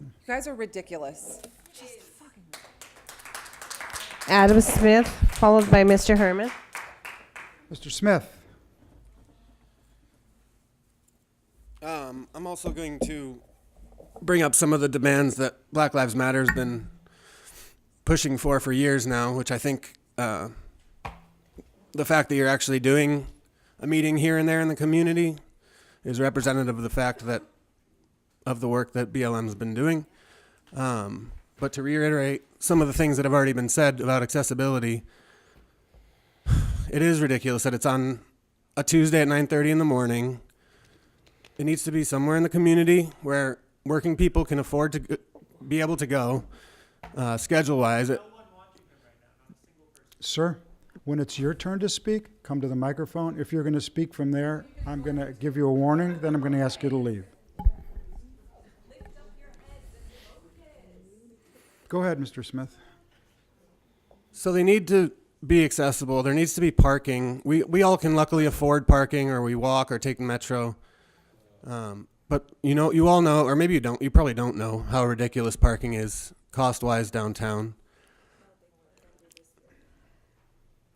You guys are ridiculous. Adam Smith, followed by Mr. Herman. Mr. Smith? I'm also going to bring up some of the demands that Black Lives Matter has been pushing for years now, which I think the fact that you're actually doing a meeting here and there in the community is representative of the fact that of the work that BLM's been doing. But to reiterate some of the things that have already been said about accessibility, it is ridiculous that it's on a Tuesday at 9:30 in the morning. It needs to be somewhere in the community where working people can afford to be able to go, schedule-wise. Sir, when it's your turn to speak, come to the microphone. If you're going to speak from there, I'm going to give you a warning, then I'm going to ask you to leave. Go ahead, Mr. Smith. So they need to be accessible. There needs to be parking. We all can luckily afford parking, or we walk or take the metro. But you all know, or maybe you don't, you probably don't know how ridiculous parking is cost-wise downtown.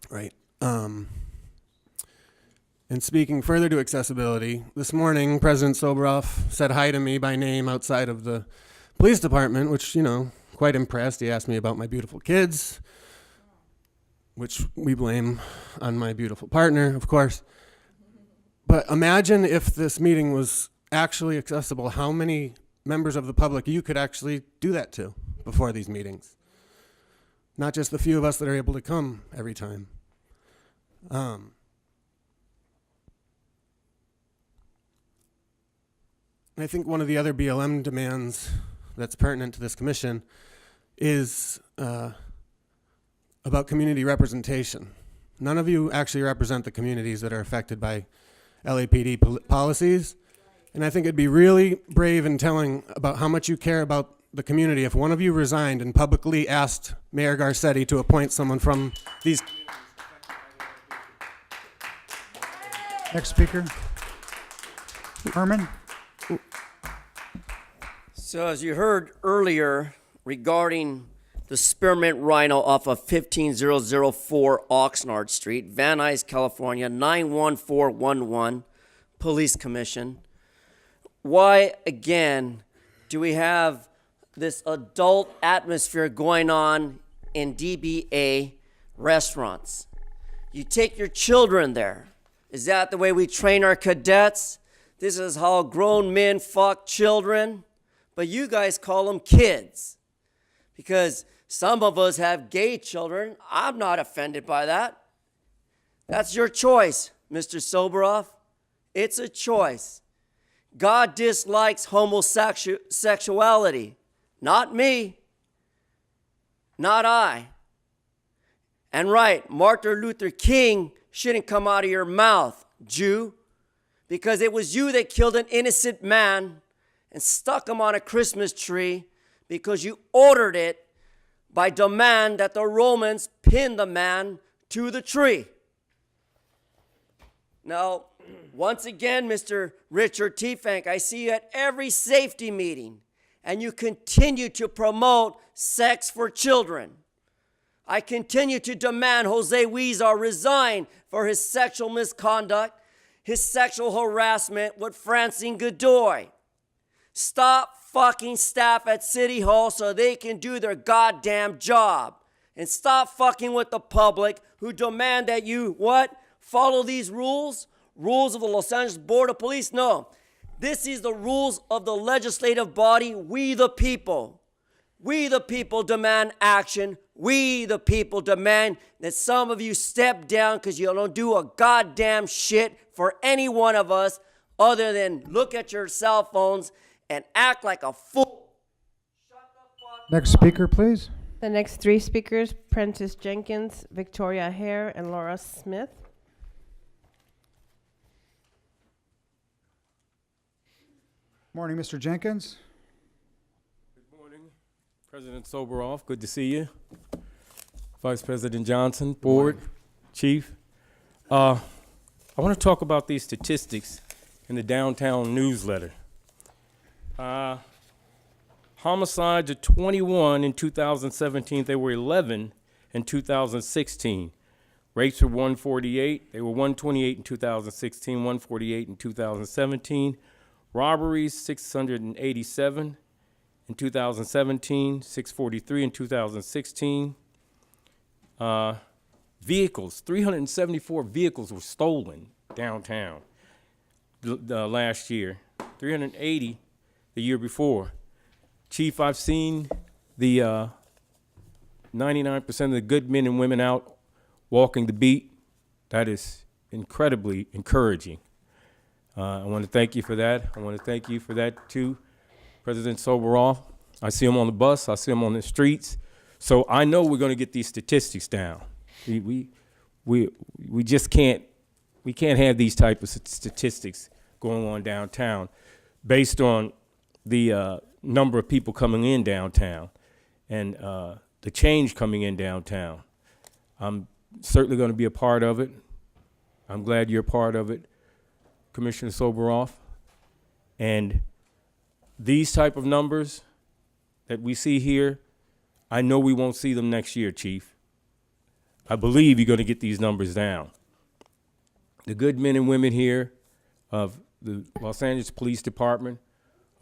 Right. And speaking further to accessibility, this morning President Soboroff said hi to me by name outside of the police department, which, quite impressed. He asked me about my beautiful kids, which we blame on my beautiful partner, of course. But imagine if this meeting was actually accessible, how many members of the public you could actually do that to before these meetings. Not just the few of us that are able to come every time. And I think one of the other BLM demands that's pertinent to this commission is about community representation. None of you actually represent the communities that are affected by LAPD policies. And I think it'd be really brave and telling about how much you care about the community if one of you resigned and publicly asked Mayor Garcetti to appoint someone from these. Next speaker. Herman? So as you heard earlier regarding the spearmint rhino off of 15004 Oxnard Street, Van Nuys, California, 91411, Police Commission. Why, again, do we have this adult atmosphere going on in DBA restaurants? You take your children there. Is that the way we train our cadets? This is how grown men fuck children? But you guys call them kids. Because some of us have gay children. I'm not offended by that. That's your choice, Mr. Soboroff. It's a choice. God dislikes homosexuality. Not me. Not I. And right, Martin Luther King shouldn't come out of your mouth, Jew, because it was you that killed an innocent man and stuck him on a Christmas tree because you ordered it by demand that the Romans pin the man to the tree. Now, once again, Mr. Richard T. Fank, I see you at every safety meeting, and you continue to promote sex for children. I continue to demand Jose Huizar resign for his sexual misconduct, his sexual harassment with Francine Godoy. Stop fucking staff at City Hall so they can do their goddamn job. And stop fucking with the public who demand that you, what? Follow these rules? Rules of the Los Angeles Board of Police? No. This is the rules of the legislative body, we the people. We the people demand action. We the people demand that some of you step down because you don't do a goddamn shit for any one of us other than look at your cell phones and act like a fool. Next speaker, please. The next three speakers, Prentice Jenkins, Victoria Hare, and Laura Smith. Morning, Mr. Jenkins. Good morning, President Soboroff. Good to see you. Vice President Johnson, Board, Chief. I want to talk about these statistics in the downtown newsletter. Homicides are 21 in 2017. They were 11 in 2016. Rapes were 148. They were 128 in 2016, 148 in 2017. Robberies, 687 in 2017, 643 in 2016. Vehicles, 374 vehicles were stolen downtown last year, 380 the year before. Chief, I've seen the 99% of the good men and women out walking the beat. That is incredibly encouraging. I want to thank you for that. I want to thank you for that too, President Soboroff. I see him on the bus. I see him on the streets. So I know we're going to get these statistics down. We just can't have these type of statistics going on downtown based on the number of people coming in downtown and the change coming in downtown. I'm certainly going to be a part of it. I'm glad you're a part of it, Commissioner Soboroff. And these type of numbers that we see here, I know we won't see them next year, Chief. I believe you're going to get these numbers down. The good men and women here of the Los Angeles Police Department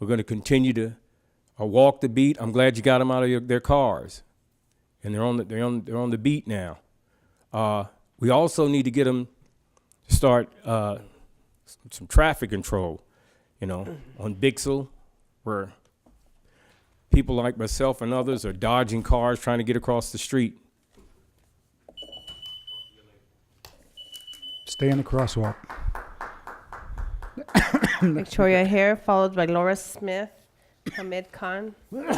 are going to continue to walk the beat. I'm glad you got them out of their cars, and they're on the beat now. We also need to get them to start some traffic control, on Bixel, where people like myself and others are dodging cars trying to get across the street. Stay in the crosswalk. Victoria Hare, followed by Laura Smith, Hamid Khan. Good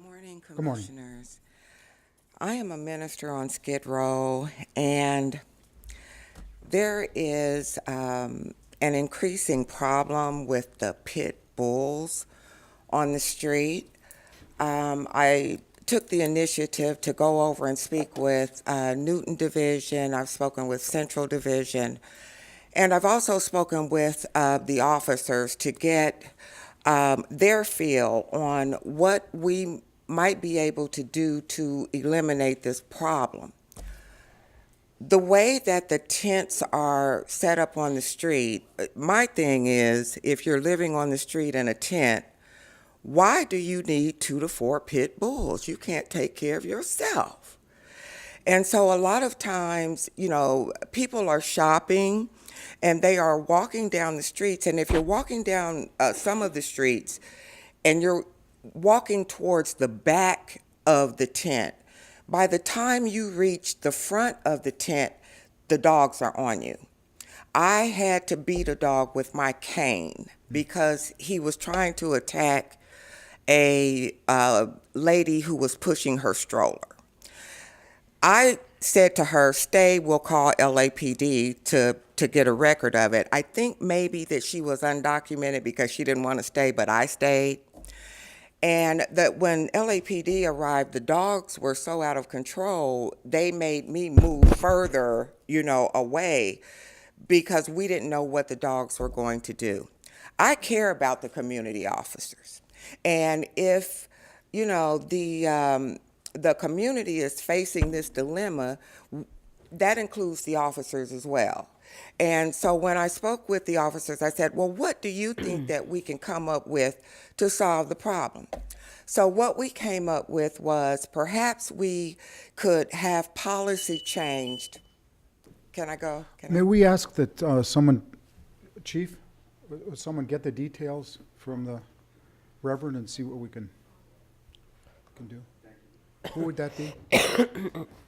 morning, Good morning. Commissioners. I am a minister on Skid Row, and there is an increasing problem with the pit bulls on the street. I took the initiative to go over and speak with Newton Division. I've spoken with Central Division, and I've also spoken with the officers to get their feel on what we might be able to do to eliminate this problem. The way that the tents are set up on the street, my thing is, if you're living on the street in a tent, why do you need 2 to 4 pit bulls? You can't take care of yourself. And so a lot of times, people are shopping and they are walking down the streets. And if you're walking down some of the streets and you're walking towards the back of the tent, by the time you reach the front of the tent, the dogs are on you. I had to beat a dog with my cane because he was trying to attack a lady who was pushing her stroller. I said to her, stay, we'll call LAPD to get a record of it. I think maybe that she was undocumented because she didn't want to stay, but I stayed. And that when LAPD arrived, the dogs were so out of control, they made me move further, away, because we didn't know what the dogs were going to do. I care about the community officers. And if, the community is facing this dilemma, that includes the officers as well. And so when I spoke with the officers, I said, well, what do you think that we can come up with to solve the problem? So what we came up with was perhaps we could have policy changed. Can I go? May we ask that someone, Chief, would someone get the details from the Reverend and see what we can do? Who would that be?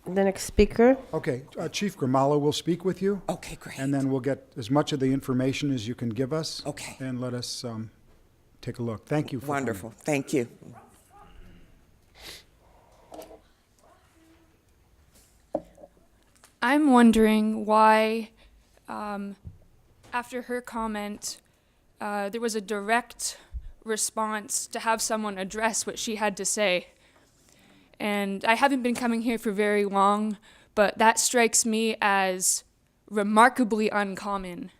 The next speaker. Okay, Chief Grimalo will speak with you. Okay, great. And then we'll get as much of the information as you can give us. Okay. And let us take a look. Thank you for Wonderful. coming. Thank you. I'm wondering why, after her comment, there was a direct response to have someone address what she had to say. And I haven't been coming here for very long, but that strikes me as remarkably uncommon.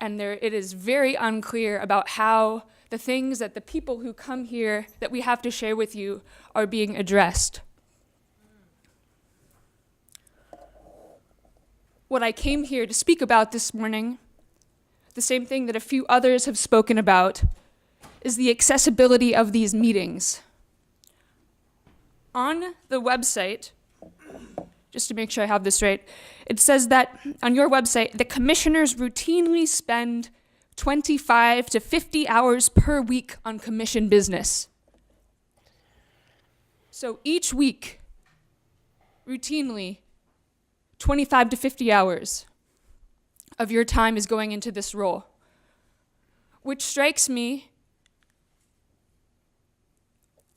And it is very unclear about how the things that the people who come here that we have to share with you are being addressed. What I came here to speak about this morning, the same thing that a few others have spoken about, is the accessibility of these meetings. On the website, just to make sure I have this right, it says that on your website, the commissioners routinely spend 25 to 50 hours per week on commission business. So each week, routinely, 25 to 50 hours of your time is going into this role, which strikes me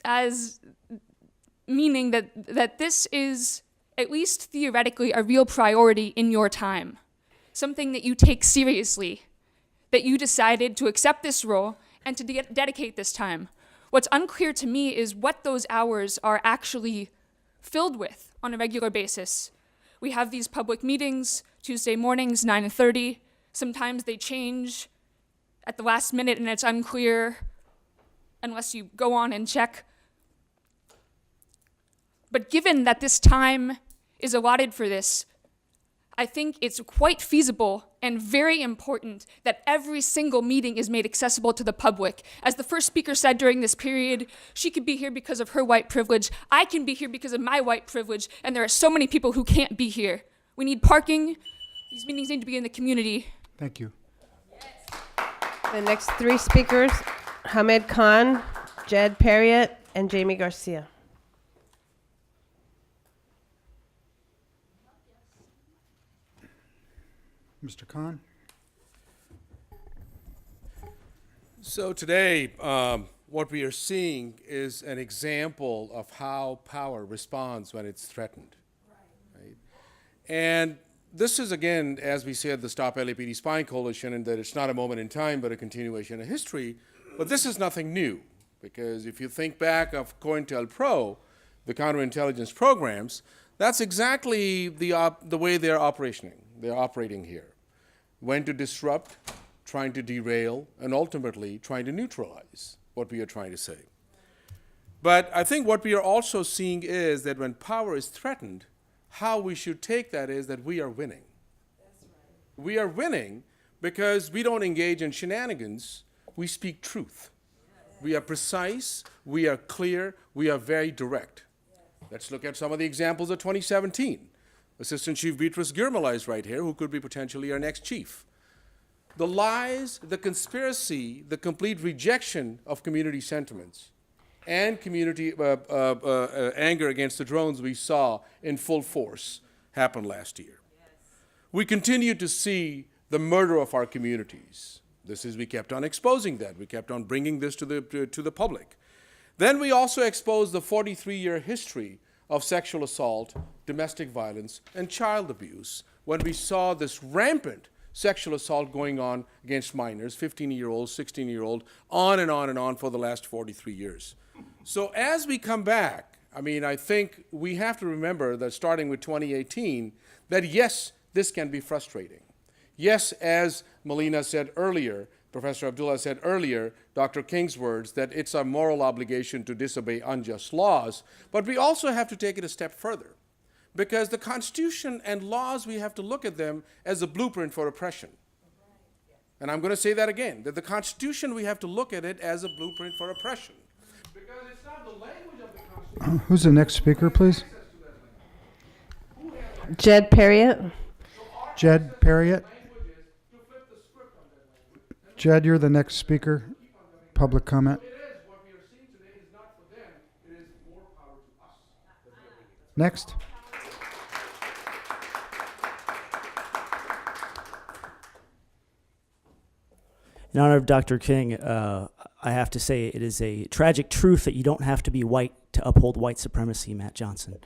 as meaning that this is, at least theoretically, a real priority in your time, something that you take seriously, that you decided to accept this role and to dedicate this time. What's unclear to me is what those hours are actually filled with on a regular basis. We have these public meetings, Tuesday mornings, 9:30. Sometimes they change at the last minute and it's unclear unless you go on and check. But given that this time is allotted for this, I think it's quite feasible and very important that every single meeting is made accessible to the public. As the first speaker said during this period, she could be here because of her white privilege. I can be here because of my white privilege, and there are so many people who can't be here. We need parking. These meetings need to be in the community. Thank you. The next three speakers, Hamed Khan, Jed Perriott, and Jamie Garcia. Mr. Khan? So today, what we are seeing is an example of how power responds when it's threatened. Right? And this is, again, as we said, the Stop LAPD Spying Coalition, and that it's not a moment in time, but a continuation of history. But this is nothing new, because if you think back of COINTELPRO, the counterintelligence programs, that's exactly the way they're operating here. When to disrupt, trying to derail, and ultimately trying to neutralize what we are trying to say. But I think what we are also seeing is that when power is threatened, how we should take that is that we are winning. That's right. We are winning because we don't engage in shenanigans, we speak truth. Yes. We are precise, we are clear, we are very direct. Yes. Let's look at some of the examples of 2017. Assistant Chief Beatrice Girmala is right here, who could be potentially our next chief. The lies, the conspiracy, the complete rejection of community sentiments, and community anger against the drones we saw in full force happened last year. Yes. We continue to see the murder of our communities. We kept on exposing that. We kept on bringing this to the public. Then we also exposed the 43-year history of sexual assault, domestic violence, and child abuse when we saw this rampant sexual assault going on against minors, 15-year-olds, 16-year-olds, on and on and on for the last 43 years. So as we come back, I think we have to remember that starting with 2018, that yes, this can be frustrating. Yes, as Melina said earlier, Professor Abdullah said earlier, Dr. King's words, that it's our moral obligation to disobey unjust laws, but we also have to take it a step further. Because the Constitution and laws, we have to look at them as a blueprint for oppression. And I'm going to say that again, that the Constitution, we have to look at it as a blueprint for oppression. Because it's not the language of the Constitution. Who's the next speaker, please? Jed Perriott. Jed Perriott. Jed, you're the next speaker. Public comment. Next. In honor of Dr. King, I have to say it is a tragic truth that you don't have to be white to uphold white supremacy, Matt Johnson.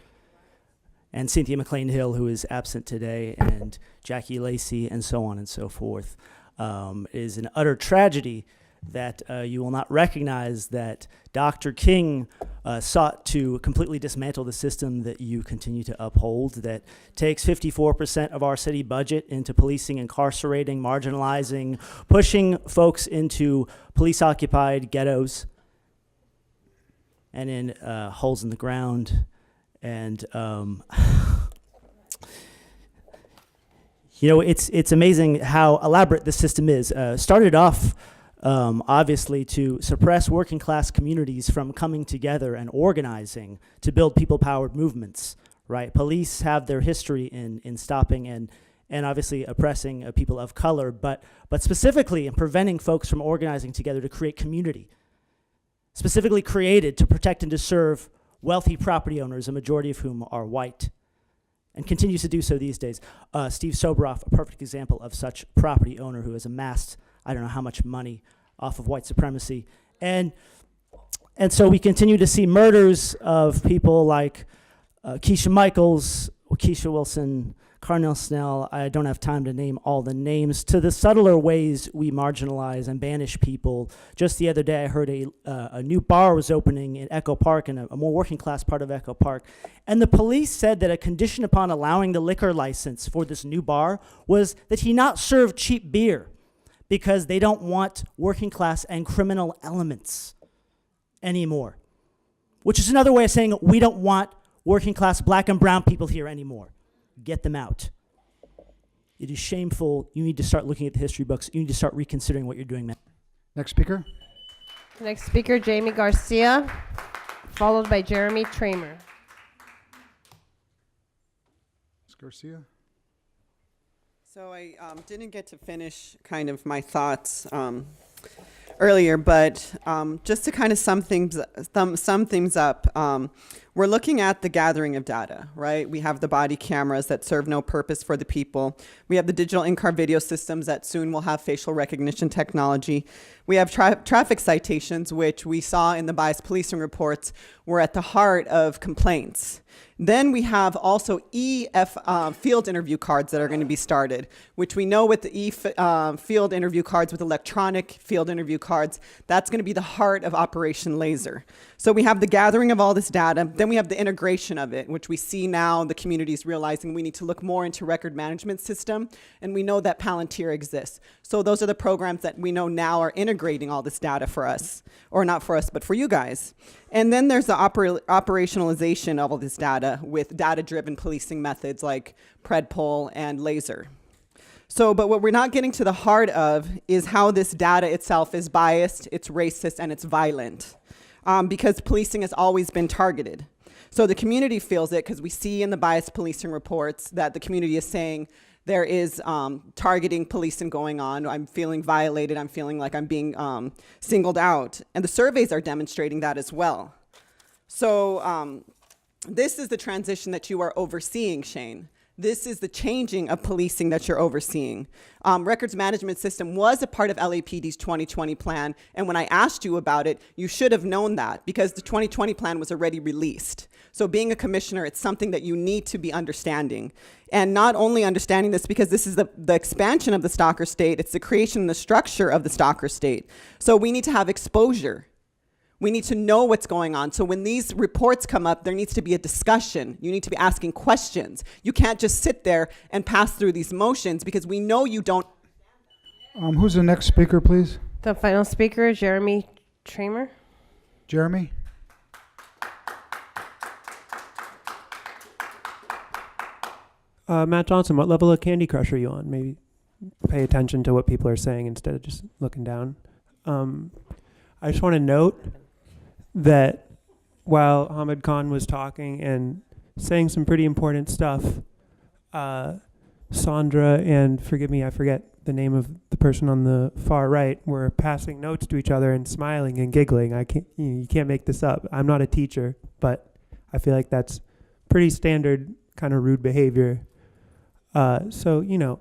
And Cynthia McLean Hill, who is absent today, and Jackie Lacey, and so on and so forth. It is an utter tragedy that you will not recognize that Dr. King sought to completely dismantle the system that you continue to uphold, that takes 54% of our city budget into policing, incarcerating, marginalizing, pushing folks into police-occupied ghettos and in holes in the ground. And you know, it's amazing how elaborate this system is. Started off, obviously, to suppress working class communities from coming together and organizing to build people-powered movements, right? Police have their history in stopping and obviously oppressing people of color, but specifically in preventing folks from organizing together to create community, specifically created to protect and to serve wealthy property owners, a majority of whom are white, and continues to do so these days. Steve Soboroff, a perfect example of such property owner who has amassed, I don't know how much money off of white supremacy. And so we continue to see murders of people like Keisha Michaels, Keisha Wilson, Carnell Snell. I don't have time to name all the names, to the subtler ways we marginalize and banish people. Just the other day, I heard a new bar was opening in Echo Park, in a more working class part of Echo Park. And the police said that a condition upon allowing the liquor license for this new bar was that he not serve cheap beer, because they don't want working class and criminal elements anymore. Which is another way of saying we don't want working class black and brown people here anymore. Get them out. It is shameful. You need to start looking at the history books. You need to start reconsidering what you're doing, man. Next speaker. Next speaker, Jamie Garcia, followed by Jeremy Tramer. Ms. Garcia. So I didn't get to finish kind of my thoughts earlier, but just to kind of sum things up, we're looking at the gathering of data, right? We have the body cameras that serve no purpose for the people. We have the digital in-car video systems that soon will have facial recognition technology. We have traffic citations, which we saw in the biased policing reports were at the heart of complaints. Then we have also field interview cards that are going to be started, which we know with the field interview cards, with electronic field interview cards, that's going to be the heart of Operation Laser. So we have the gathering of all this data, then we have the integration of it, which we see now the communities realizing we need to look more into record management system, and we know that Palantir exists. So those are the programs that we know now are integrating all this data for us, or not for us, but for you guys. And then there's the operationalization of all this data with data-driven policing methods like Predpol and Laser. So, but what we're not getting to the heart of is how this data itself is biased, it's racist, and it's violent. Because policing has always been targeted. So the community feels it because we see in the biased policing reports that the community is saying there is targeting policing going on. I'm feeling violated. I'm feeling like I'm being singled out. And the surveys are demonstrating that as well. So this is the transition that you are overseeing, Shane. This is the changing of policing that you're overseeing. Records management system was a part of LAPD's 2020 plan, and when I asked you about it, you should have known that because the 2020 plan was already released. So being a commissioner, it's something that you need to be understanding. And not only understanding this because this is the expansion of the stalker state, it's the creation and the structure of the stalker state. So we need to have exposure. We need to know what's going on. So when these reports come up, there needs to be a discussion. You need to be asking questions. You can't just sit there and pass through these motions because we know you don't. Who's the next speaker, please? The final speaker, Jeremy Tramer. Jeremy? Matt Johnson, what level of Candy Crush are you on? Maybe pay attention to what people are saying instead of just looking down. I just want to note that while Ahmed Khan was talking and saying some pretty important stuff, Sandra and, forgive me, I forget the name of the person on the far right, were passing notes to each other and smiling and giggling. You can't make this up. I'm not a teacher, but I feel like that's pretty standard kind of rude behavior. So, you know,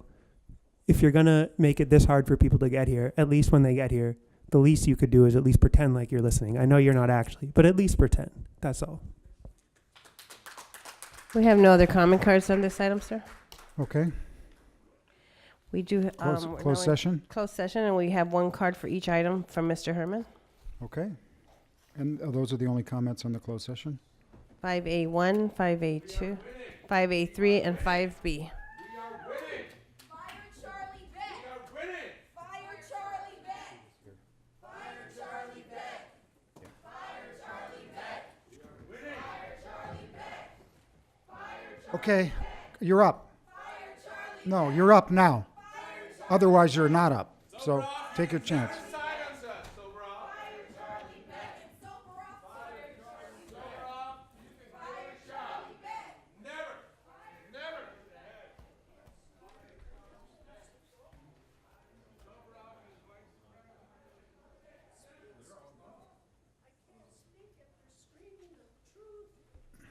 if you're going to make it this hard for people to get here, at least when they get here, the least you could do is at least pretend like you're listening. I know you're not actually, but at least pretend. That's all. We have no other comment cards on this item, sir. Okay. We do, Close- we're closed now in session? Closed session, and we have one card for each item from Mr. Herman. Okay. And those are the only comments on the closed session? 5A1, 5A2, 5A3, and 5B. Okay, you're up. No, you're up now. Otherwise, you're not up. So take your chance.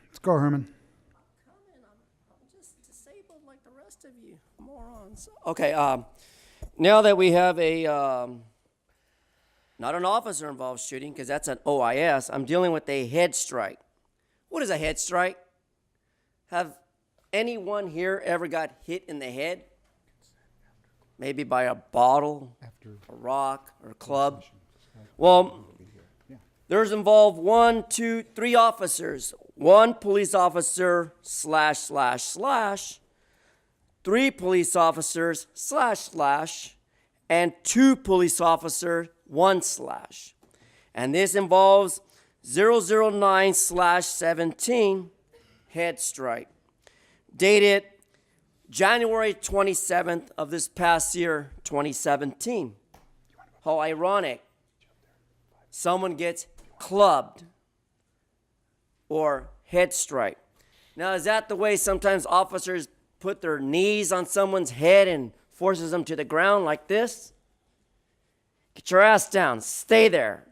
Let's go, Herman. Okay, now that we have a, not an officer involved shooting, because that's an OIS, I'm dealing with a head strike. What is a head strike? Have anyone here ever got hit in the head? Maybe by a bottle, a rock, or a club? Well, there's involved 1, 2, 3 officers. 1 police officer / 3 police officers / and 2 police officers 1/. And this involves 009/17 head strike, dated January 27th of this past year, 2017. How ironic. Someone gets clubbed or head strike. Now, is that the way sometimes officers put their knees on someone's head and forces them to the ground like this? Get your ass down, stay there.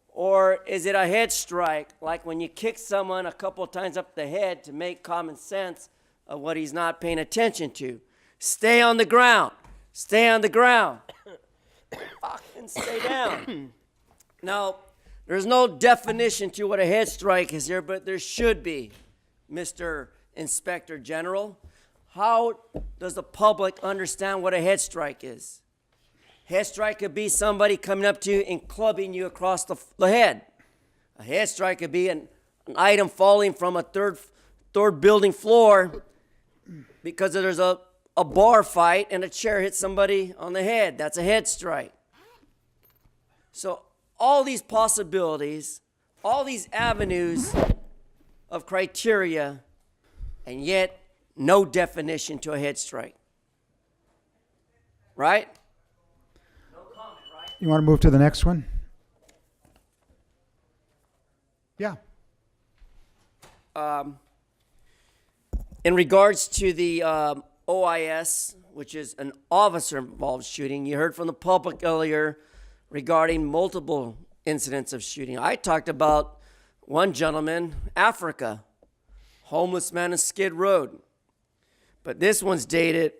Or is it a head strike, like when you kick someone a couple of times up the head to make common sense of what he's not paying attention to? Stay on the ground. Stay on the ground. Fucking stay down. Now, there's no definition to what a head strike is here, but there should be, Mr. Inspector General. How does the public understand what a head strike is? Head strike could be somebody coming up to you and clubbing you across the head. A head strike could be an item falling from a third building floor because there's a bar fight and a chair hits somebody on the head. That's a head strike. So all these possibilities, all these avenues of criteria, and yet no definition to a head strike. Right? You want to move to the next one? Yeah. In regards to the OIS, which is an officer-involved shooting, you heard from the public earlier regarding multiple incidents of shooting. I talked about one gentleman, Africa, homeless man in Skid Road. But this one's dated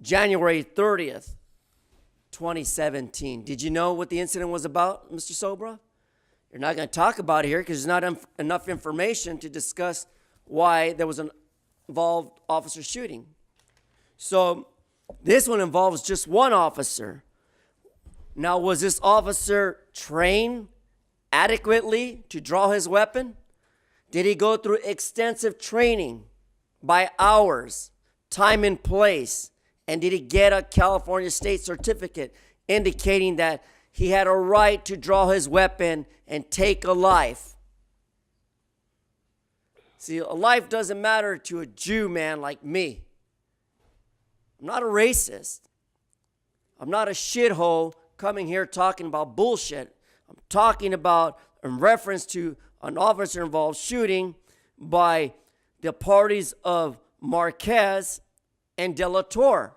January 30th, 2017. Did you know what the incident was about, Mr. Sobra? You're not going to talk about it here because there's not enough information to discuss why there was an involved officer shooting. So this one involves just one officer. Now, was this officer trained adequately to draw his weapon? Did he go through extensive training by hours, time and place? And did he get a California state certificate indicating that he had a right to draw his weapon and take a life? See, a life doesn't matter to a Jew man like me. I'm not a racist. I'm not a shithole coming here talking about bullshit. I'm talking about in reference to an officer-involved shooting by the parties of Marquez and De La Torre.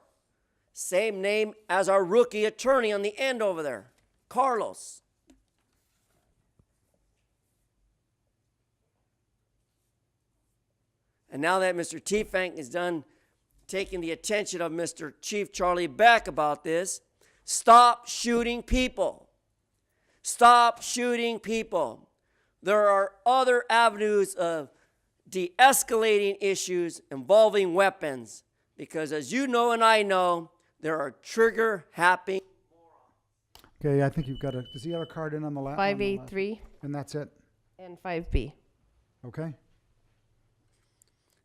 Same name as our rookie attorney on the end over there, Carlos. And now that Mr. T-Fank is done taking the attention of Mr. Chief Charlie Beck about this, stop shooting people. Stop shooting people. There are other avenues of de-escalating issues involving weapons Because as you know and I know, there are trigger-happy. Okay, I think you've got a, does he have a card in on the last? 5A3 And that's it? and 5B. Okay.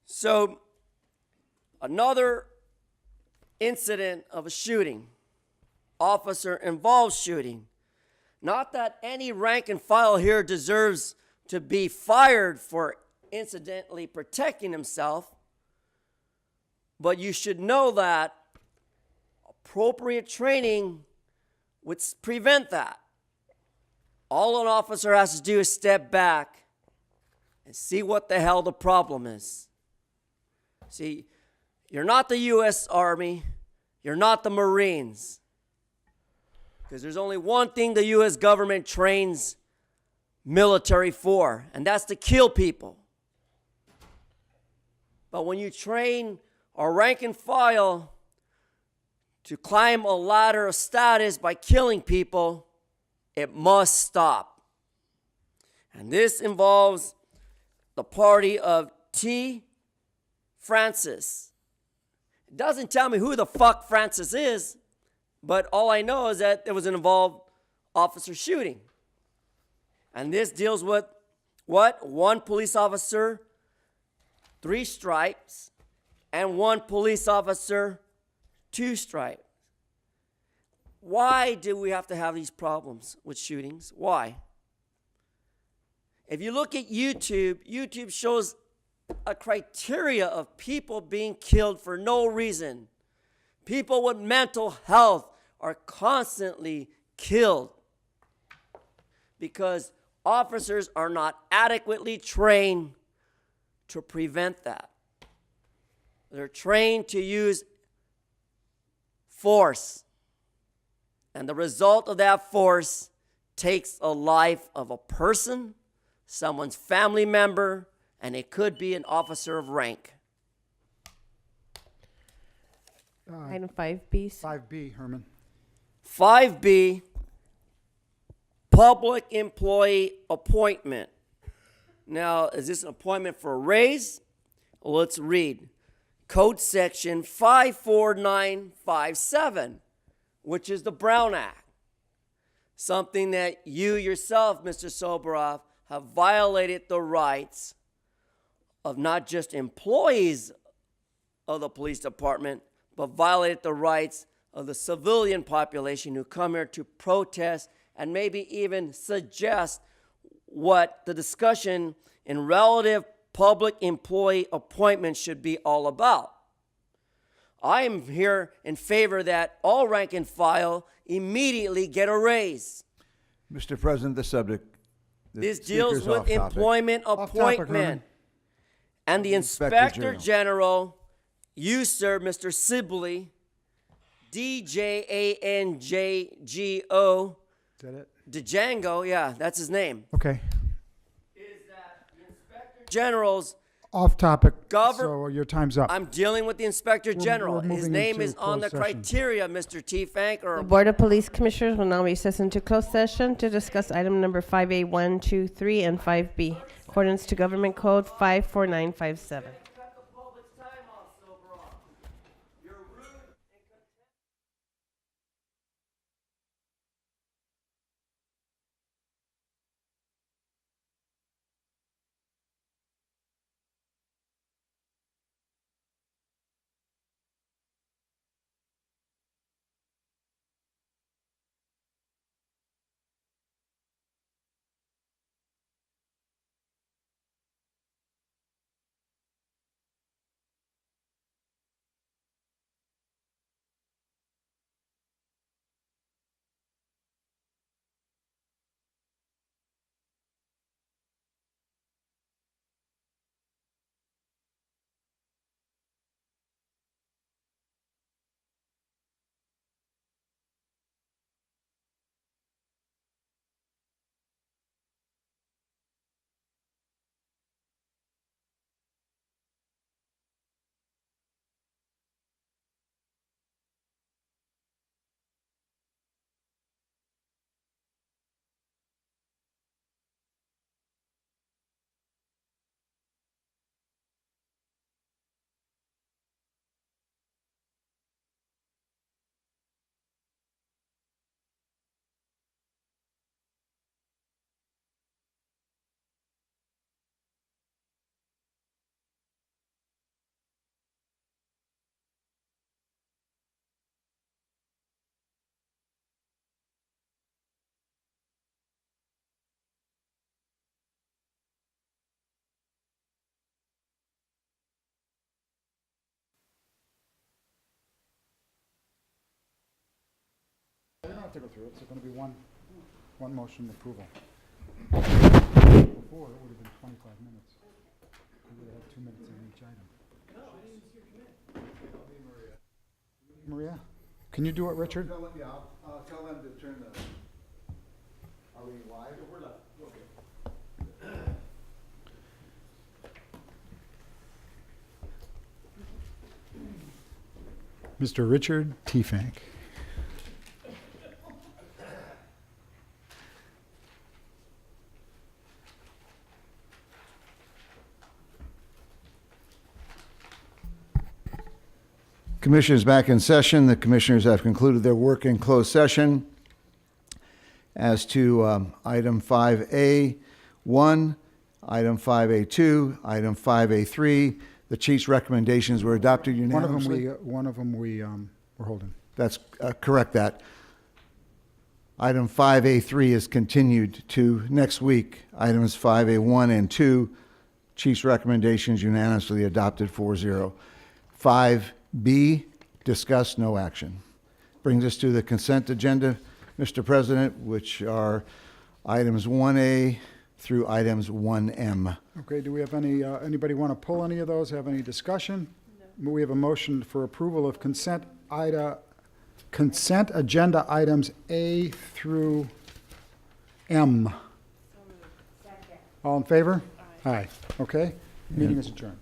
So, another incident of a shooting, officer-involved shooting. Not that any rank and file here deserves to be fired for incidentally protecting himself, but you should know that appropriate training would prevent that. All an officer has to do is step back and see what the hell the problem is. See, you're not the U.S. Army, you're not the Marines. Because there's only one thing the U.S. government trains military for, and that's to kill people. But when you train a rank and file to climb a ladder of status by killing people, it must stop. And this involves the party of T. Francis. It doesn't tell me who the fuck Francis is, but all I know is that there was an involved officer shooting. And this deals with what? One police officer, 3 stripes, and one police officer, 2 stripes. Why do we have to have these problems with shootings? Why? If you look at YouTube, YouTube shows a criteria of people being killed for no reason. People with mental health are constantly killed because officers are not adequately trained to prevent that. They're trained to use force. And the result of that force takes a life of a person, someone's family member, and it could be an officer of rank. Item 5B. 5B, Herman. 5B, public employee appointment. Now, is this an appointment for a raise? Well, let's read. Code section 54957, which is the Brown Act. Something that you yourself, Mr. Soboroff, have violated the rights of not just employees of the police department, but violated the rights of the civilian population who come here to protest and maybe even suggest what the discussion in relative public employee appointments should be all about. I am here in favor that all rank and file immediately get a raise. Mr. President, the subject. the This deals speaker's with off topic. employment Off topic, appointment. Herman. And the Inspector Inspector General. General, you, sir, Mr. Sibley, DJANJGO, Is that it? Django, yeah, that's his name, Okay. General's Off topic, Govern- so your time's up. I'm dealing with the Inspector General. we're His moving name into is on the closed session. criteria, Mr. T. Fank, The or Board of Police Commissioners will now recess into closed session to discuss item number 5A1, 2, 3, and 5B, accordance to Government Code 54957. have to go through it. It's going to be one motion approval. Before, it would have been 25 minutes. We would have had 2 minutes on each item. Maria, can you do it, Richard? Yeah, I'll tell them to turn the, are we live? We're live, okay. Mr. Richard Teefank. Commissioners back in session. The commissioners have concluded their work in closed session. As to item 5A1, item 5A2, item 5A3, the chief's recommendations were adopted unanimously. One of them we're holding. That's correct. That item 5A3 is continued to next week. Items 5A1 and 2, chief's recommendations unanimously adopted 4-0. 5B, discuss, no action. Brings us to the consent agenda, Mr. President, which are items 1A through items 1M. Okay, do we have anybody want to pull any of those, have any discussion? No. We have a motion for approval of consent agenda items A through M. All in favor? Aye. Okay, meeting is adjourned.